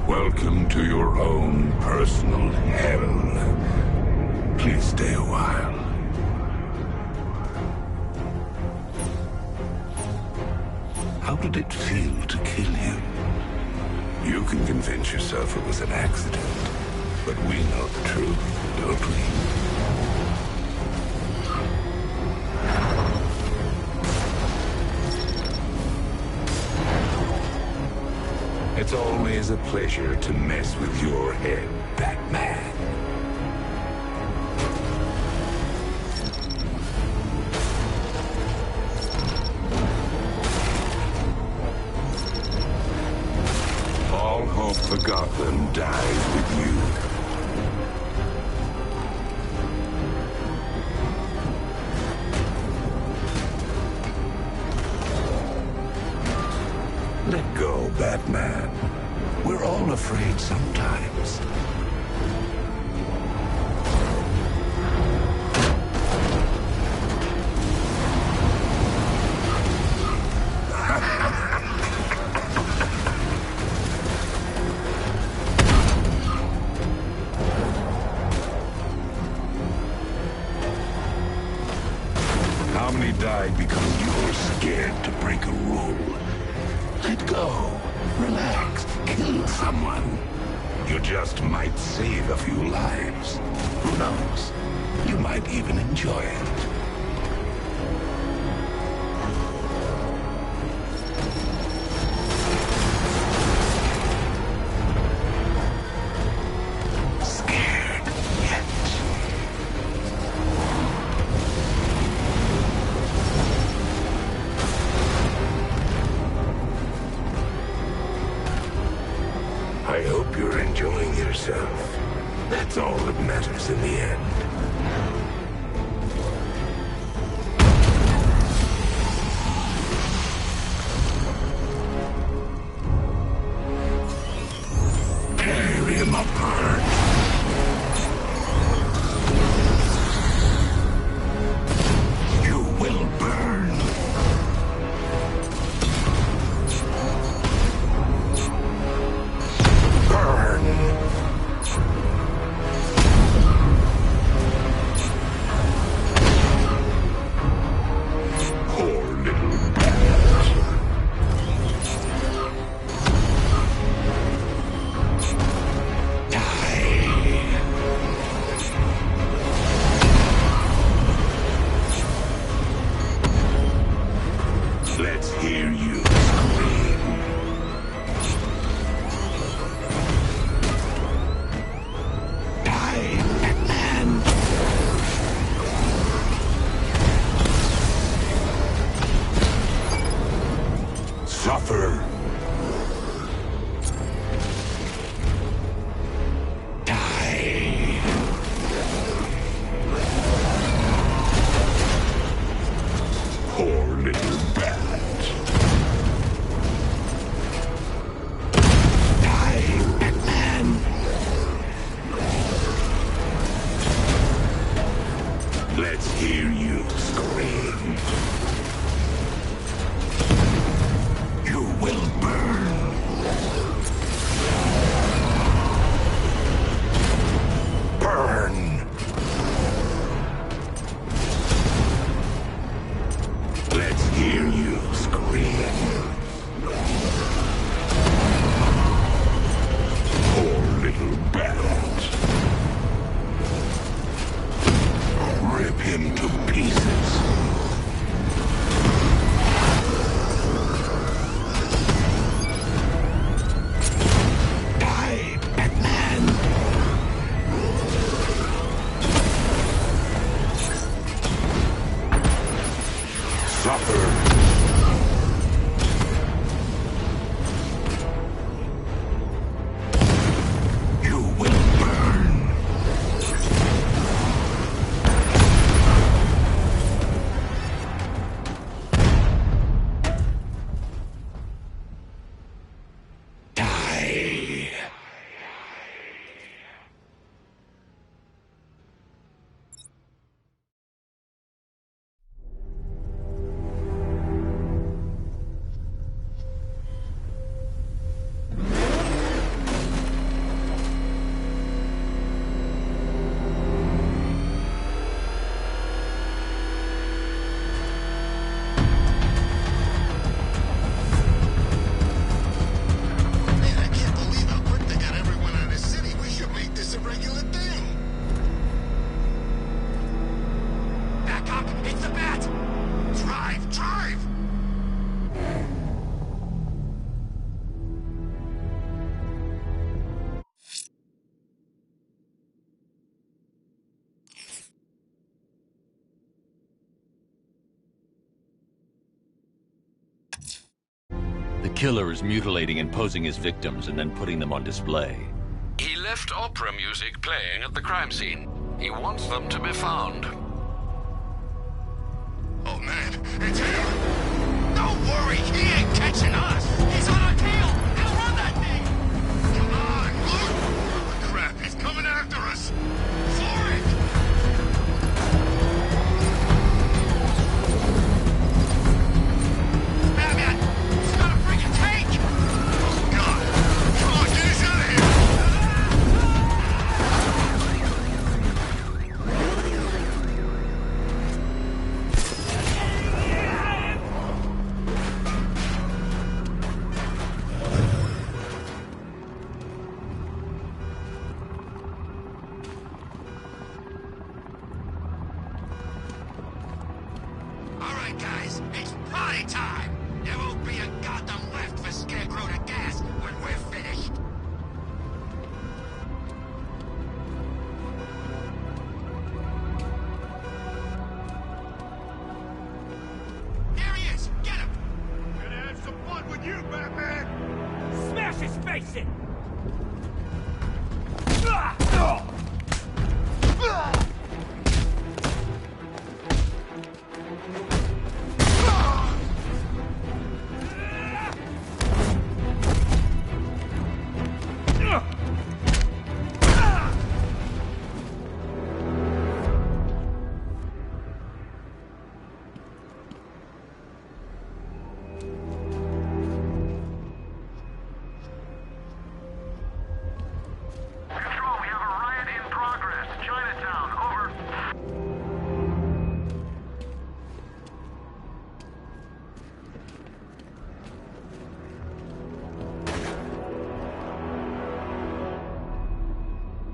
Welcome to your own personal hell. Please stay a while. How did it feel to kill him? You can convince yourself it was an accident, but we know the truth, don't we? It's always a pleasure to mess with your head, Batman. All hope for Gotham dies with you. Let go, Batman. We're all afraid sometimes. How many died because you were scared to break a rule? Let go. Relax. Kill someone. You just might save a few lives. Who knows? You might even enjoy it. Scared yet? hope you're enjoying yourself. That's all that matters in the end. Tear him apart. You will burn. Let's hear you scream. Die, Batman. Suffer. Die. Poor little bat. Let's hear you scream. You will burn. Burn. Let's hear you scream. Poor little bat. Rip him to pieces. Die, Batman. Suffer. You will burn.
The killer is mutilating and posing his victims and then putting them on display.
He left opera music playing at the crime scene. He wants them to be found.
Oh man, it's him! Don't worry, he ain't catching us! He's on our tail! Outrun that thing! Come on, look! Oh, crap, he's coming after us! For it! Batman! He's got a freaking tank! Oh god! Come on, get us out of here! Alright guys, it's party time! There won't be a Gotham left for Scarecrow to gas when we're finished! There he is! Get him! Gonna have some fun with you, Batman!
Smash his face in!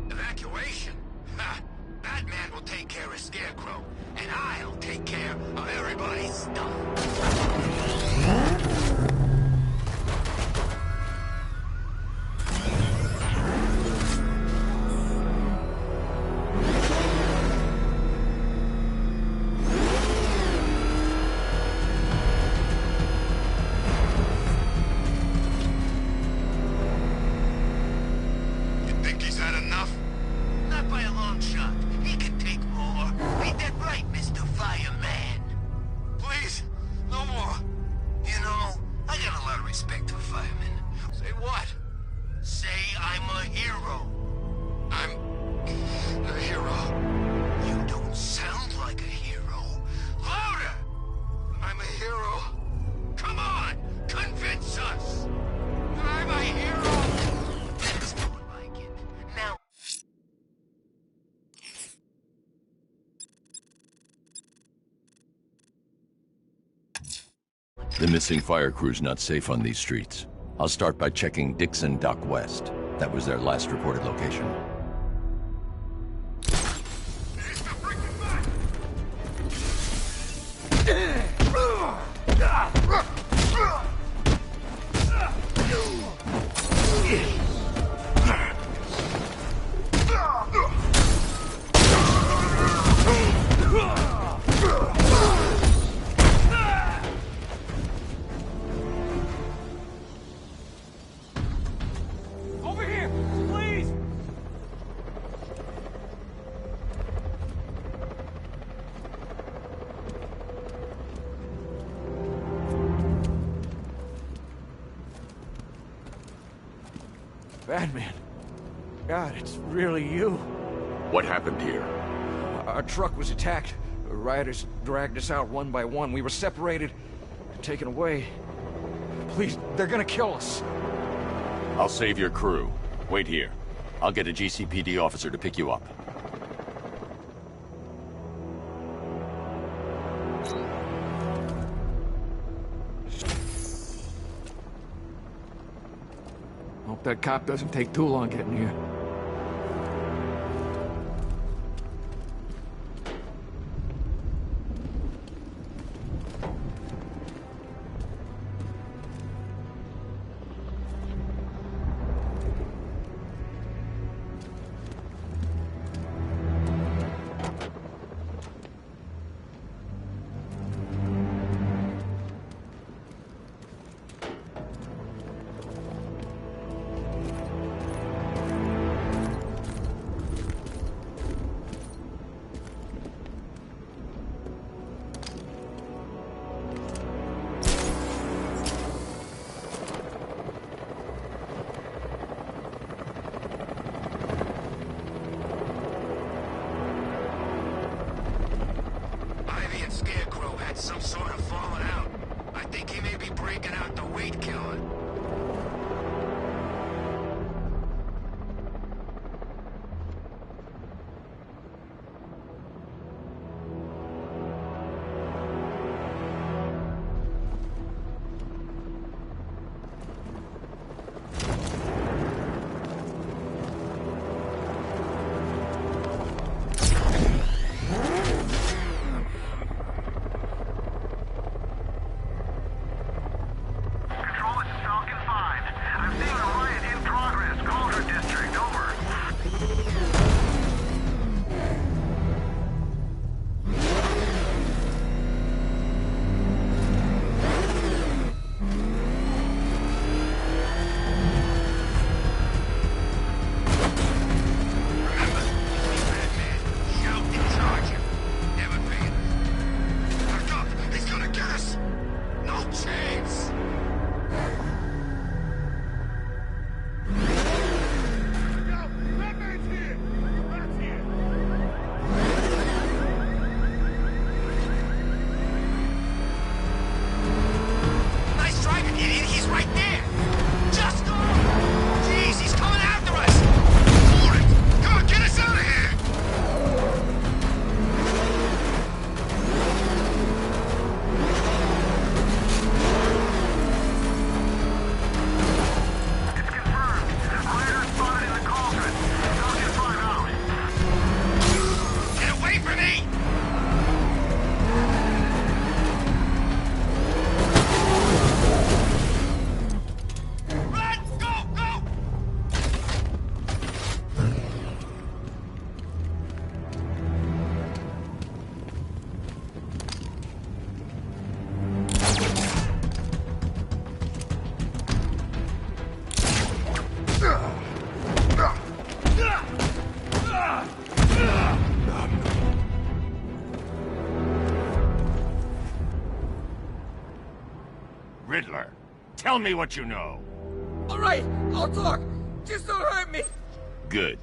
Evacuation? Ha! Batman will take care of Scarecrow, and I'll take care of everybody's stuff. Think he's had enough? Not by a long shot. He can take more. Ain't that right, Mr. Fireman? Please, no more. You know, I got a lot of respect for firemen. Say what? Say I'm a hero. I'm a hero. You don't sound like a hero. Louder! I'm a hero. Come on, convince us. I'm a hero. That's more like it. Now.
The missing fire crew's not safe on these streets. I'll start by checking Dixon Dock West. That was their last reported location.
Over here, please!
Batman. God, it's really you.
What happened here?
Our truck was attacked. Rioters dragged us out one by one. We were separated, taken away. Please, they're gonna kill us.
I'll save your crew. Wait here. I'll get a GCPD officer to pick you up.
Hope that cop doesn't take too long getting here.
Tell me what you know.
All right, I'll talk. Just don't hurt me.
Good.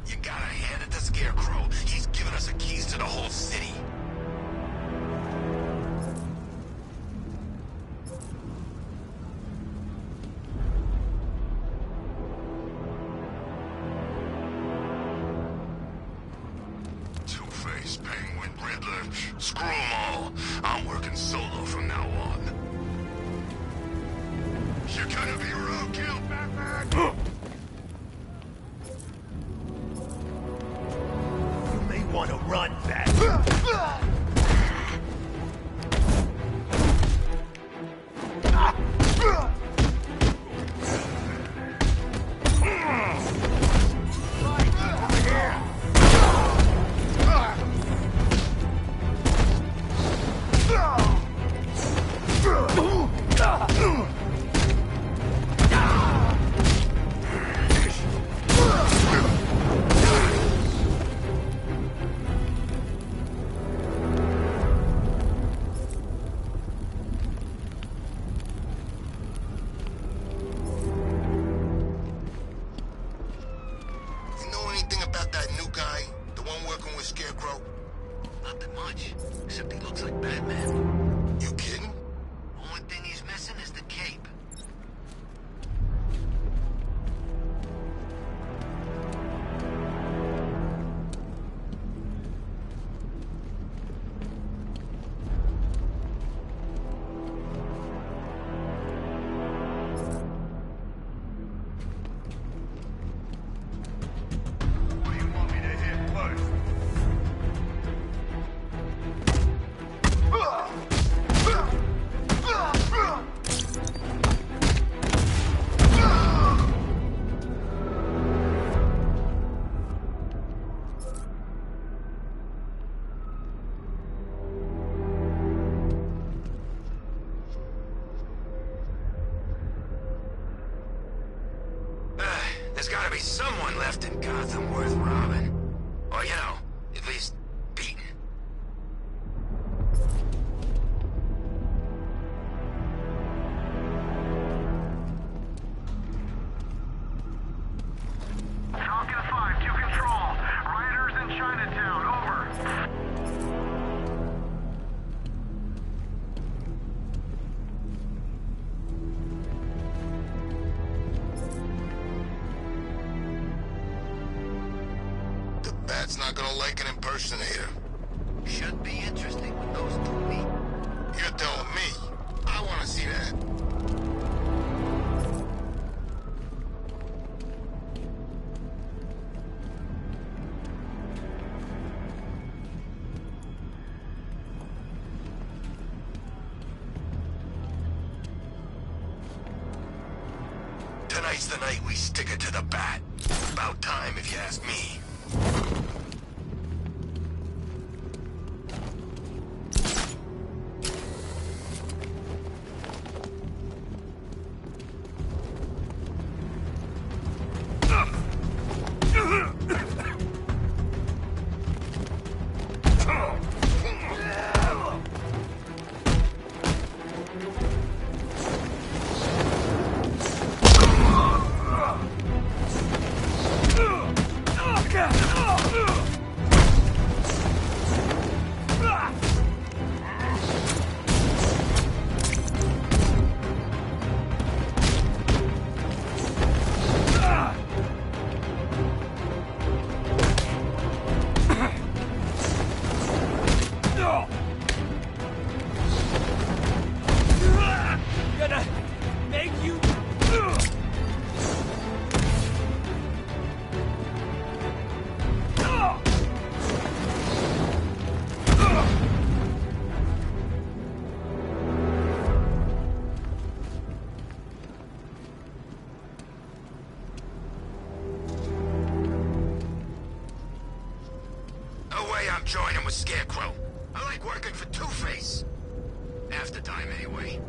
You gotta hand it to Scarecrow. He's given us the keys to the whole city. Two-Face, Penguin, Riddler, screw 'em all. I'm working solo from now on. You're gonna be roadkill, Batman! You may want to run, Batman. You know anything about that new guy? The one working with Scarecrow? Nothing much, except he looks like Batman. You kidding? Only thing he's missing is the cape. What do you want me to hit first? There's gotta be someone left in Gotham worth robbing. Or, you know, at least beating. Falcon 5 to control. Rioters in Chinatown, over. The Bat's not gonna like an impersonator. Should be interesting when those two meet. You're telling me. I wanna see that. Tonight's the night we stick it to the Bat. About time, if you ask me.
Gonna make you.
No way I'm joining with Scarecrow. I like working for Two-Face. Half the time, anyway.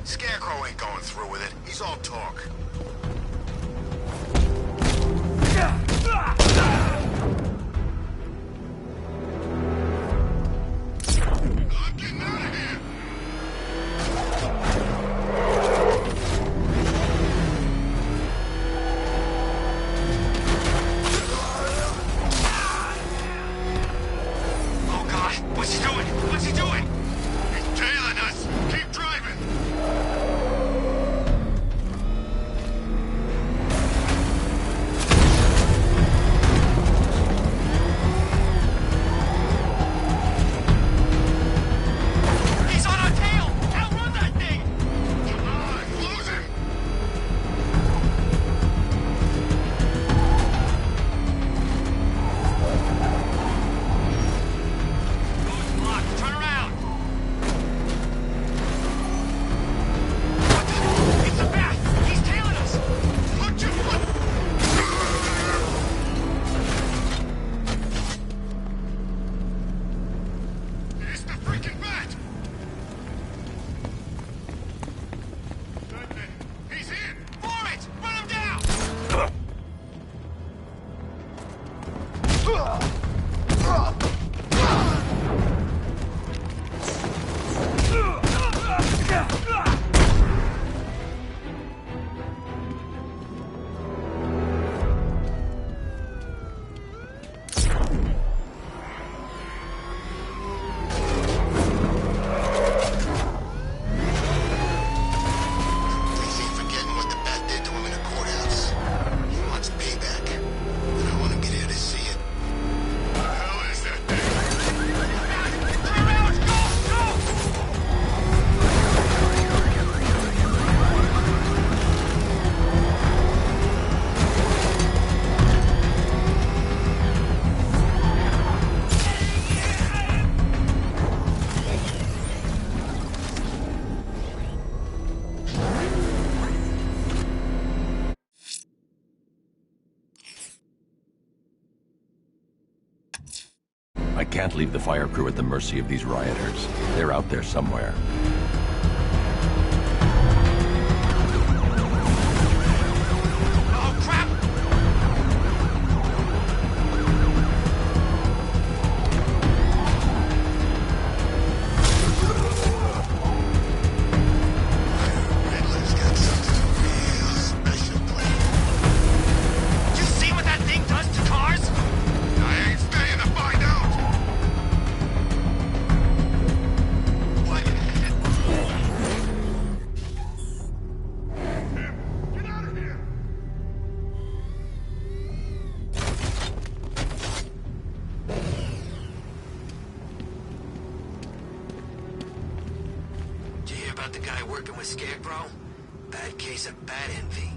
Scarecrow ain't going through with it. He's all talk.
I can't leave the fire crew at the mercy of these rioters. They're out there somewhere.
About the guy working with Scarecrow? Bad case of bat envy.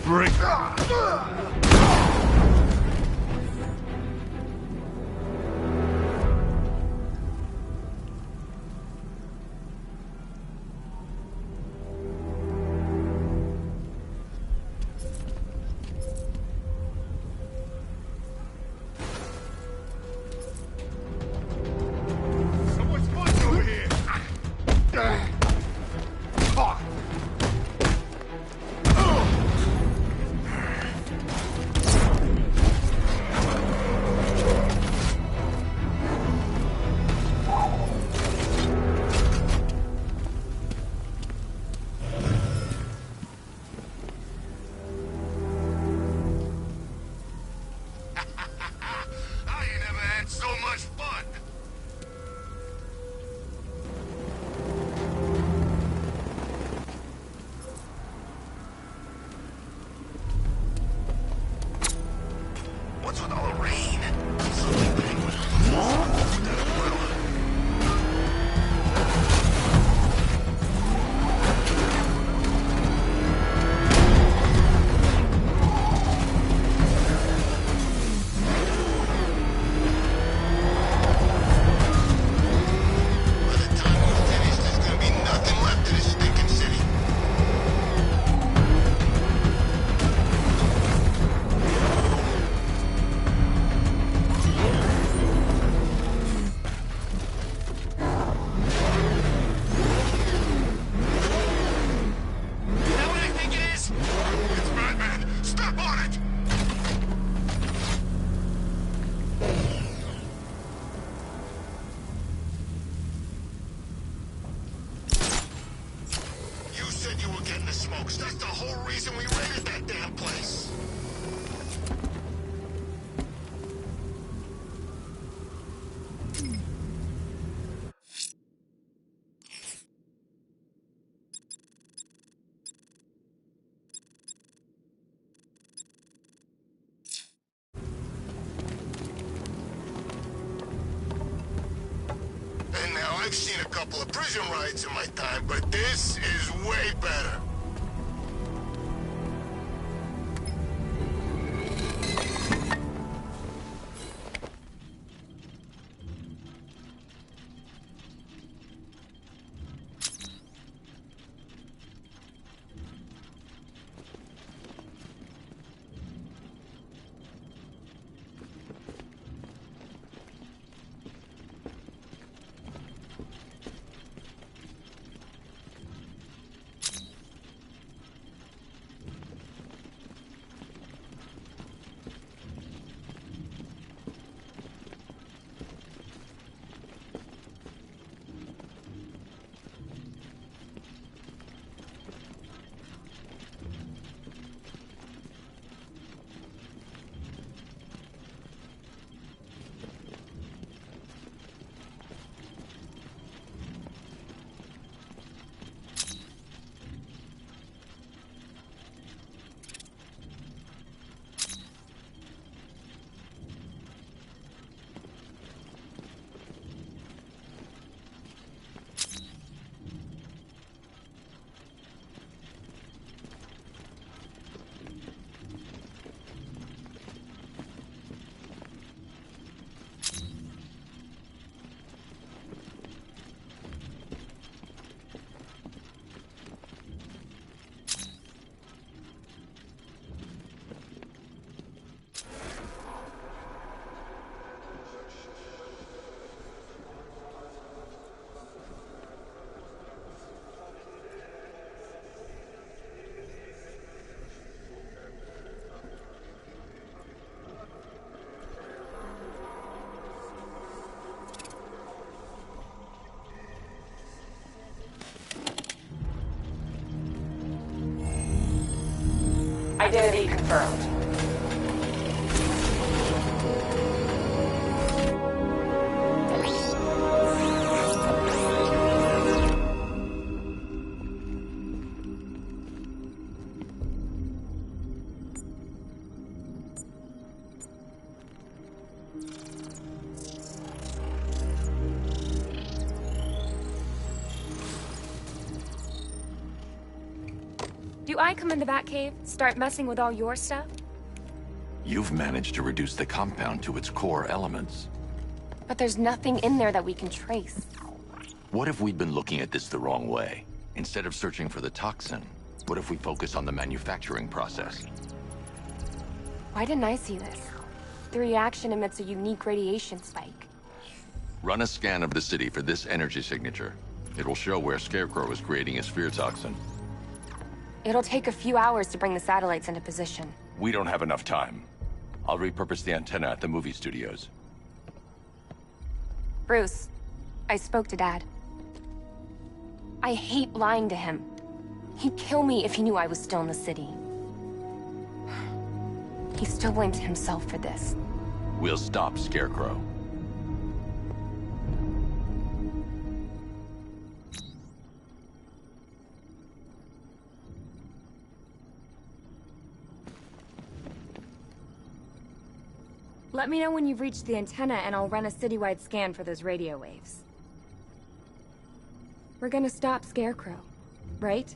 break.
Someone's foot's over here. Fuck. I ain't never had so much fun. What's with all the rain? By the time we're finished, there's gonna be nothing left of this stinking city. Is that what I think it is? It's Batman. Step on it! You said you were getting the smokes. That's the whole reason we raided that damn place. And now I've seen a couple of prison riots in my time, but this is way better.
Identity confirmed. Do I come in the Batcave, start messing with all your stuff?
You've managed to reduce the compound to its core elements.
But there's nothing in there that we can trace.
What if we'd been looking at this the wrong way? Instead of searching for the toxin, what if we focus on the manufacturing process?
Why didn't I see this? The reaction emits a unique radiation spike.
Run a scan of the city for this energy signature. It will show where Scarecrow is creating his fear toxin.
It'll take a few hours to bring the satellites into position.
We don't have enough time. I'll repurpose the antenna at the movie studios.
Bruce, I spoke to Dad. I hate lying to him. He'd kill me if he knew I was still in the city. He still blames himself for this.
We'll stop Scarecrow.
Let me know when you've reached the antenna and I'll run a citywide scan for those radio waves. We're gonna stop Scarecrow, right?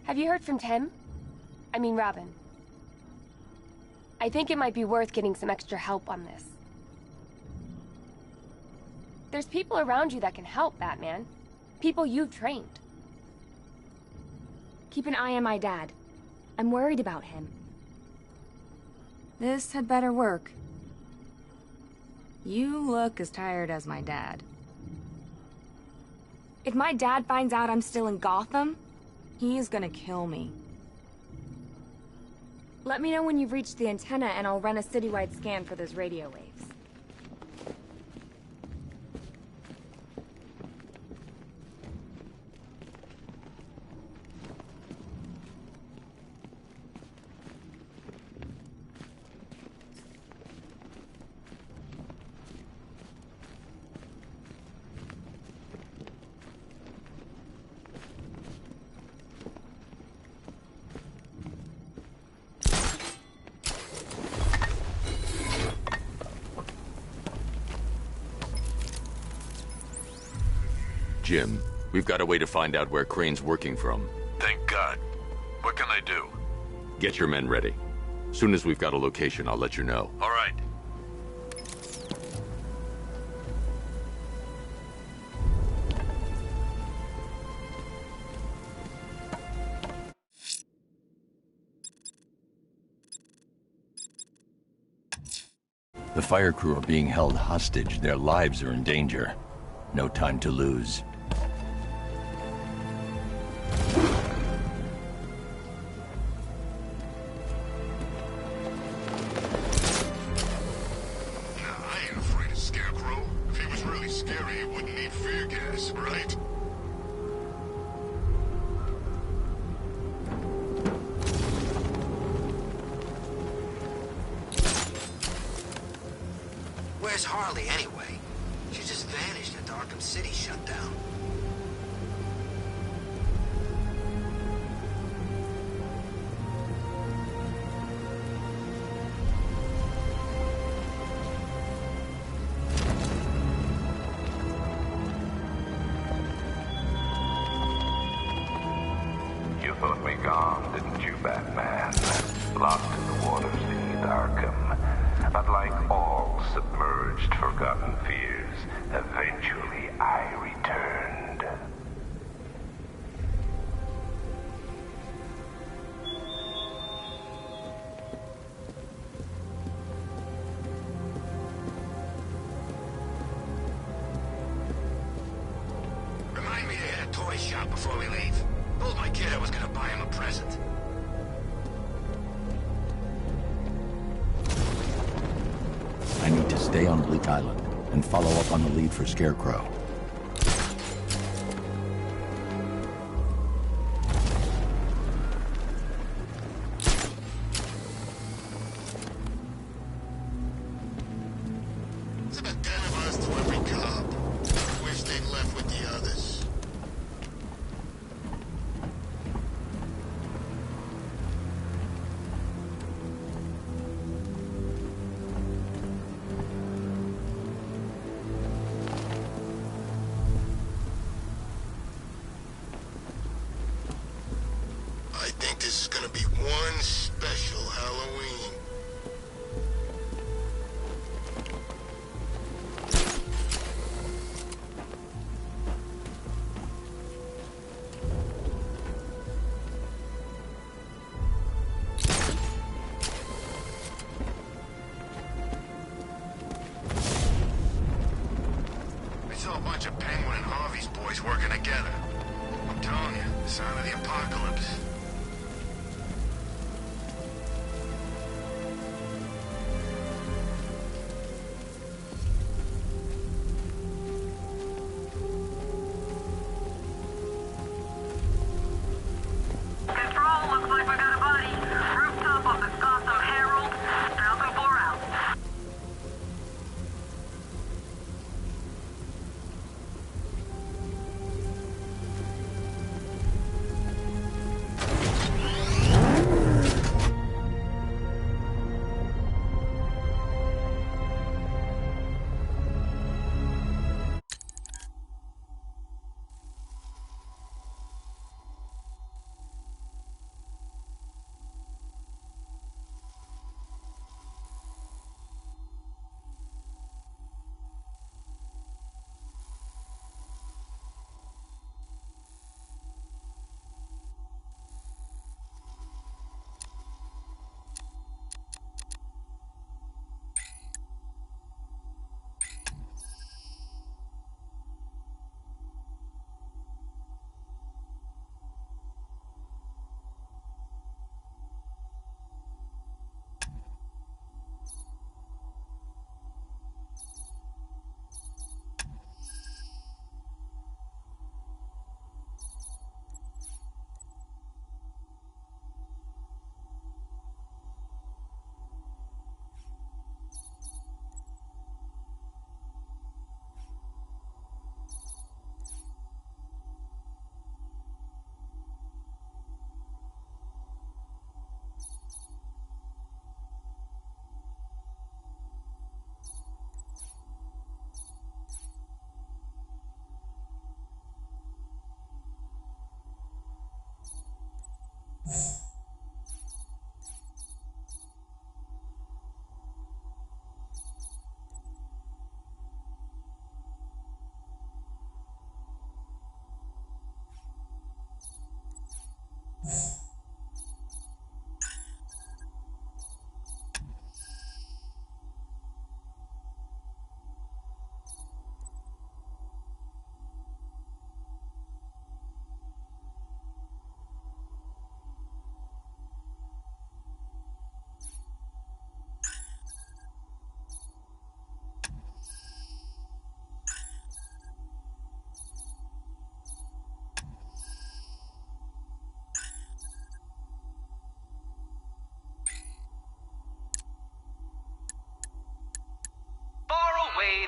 Have you heard from Tim? I mean Robin. I think it might be worth getting some extra help on this. There's people around you that can help, Batman. People you've trained. Keep an eye on my dad. I'm worried about him.
This had better work. You look as tired as my dad.
If my dad finds out I'm still in Gotham,
He's gonna kill me.
let me know when you've reached the antenna and I'll run a citywide scan for those radio waves.
Jim, we've got a way to find out where Crane's working from.
Thank God. What can I do?
Get your men ready. Soon as we've got a location, I'll let you know.
All right.
The fire crew are being held hostage. Their lives are in danger. No time to lose.
I ain't afraid of Scarecrow. If he was really scary, he wouldn't need fear gas, right?
Where's Harley, anyway? She just vanished after Arkham City shut down.
You thought me gone, didn't you, Batman? Lost in the waters beneath Arkham. But like all submerged, forgotten fears, eventually I returned.
Remind me to hit a toy shop before we leave. Told my kid I was gonna buy him a present.
I need to stay on Bleak Island and follow up on the lead for Scarecrow.
It's about 10 of us to every cop. Wish they'd left with the others.
this is gonna be one special Halloween. I saw a bunch of Penguin and Harvey's boys working together. I'm telling you, the sign of the apocalypse.
Control, looks like we got a body. Rooftop of the Gotham Herald. 1004 out.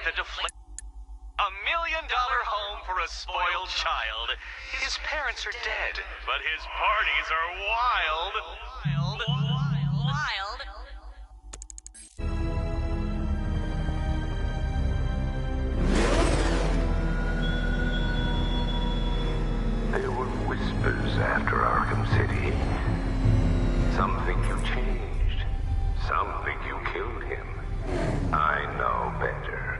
The $1 million home for a spoiled child. His parents are dead, but his parties are wild. Wild.
There were whispers after Arkham City. Some think you changed. Some think you killed him. I know better.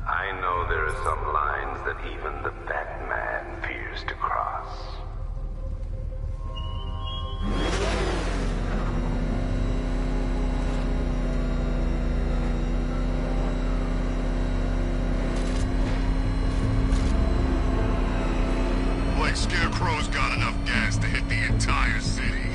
I know there are some lines that even the Batman fears to cross.
Like Scarecrow's got enough gas to hit the entire city.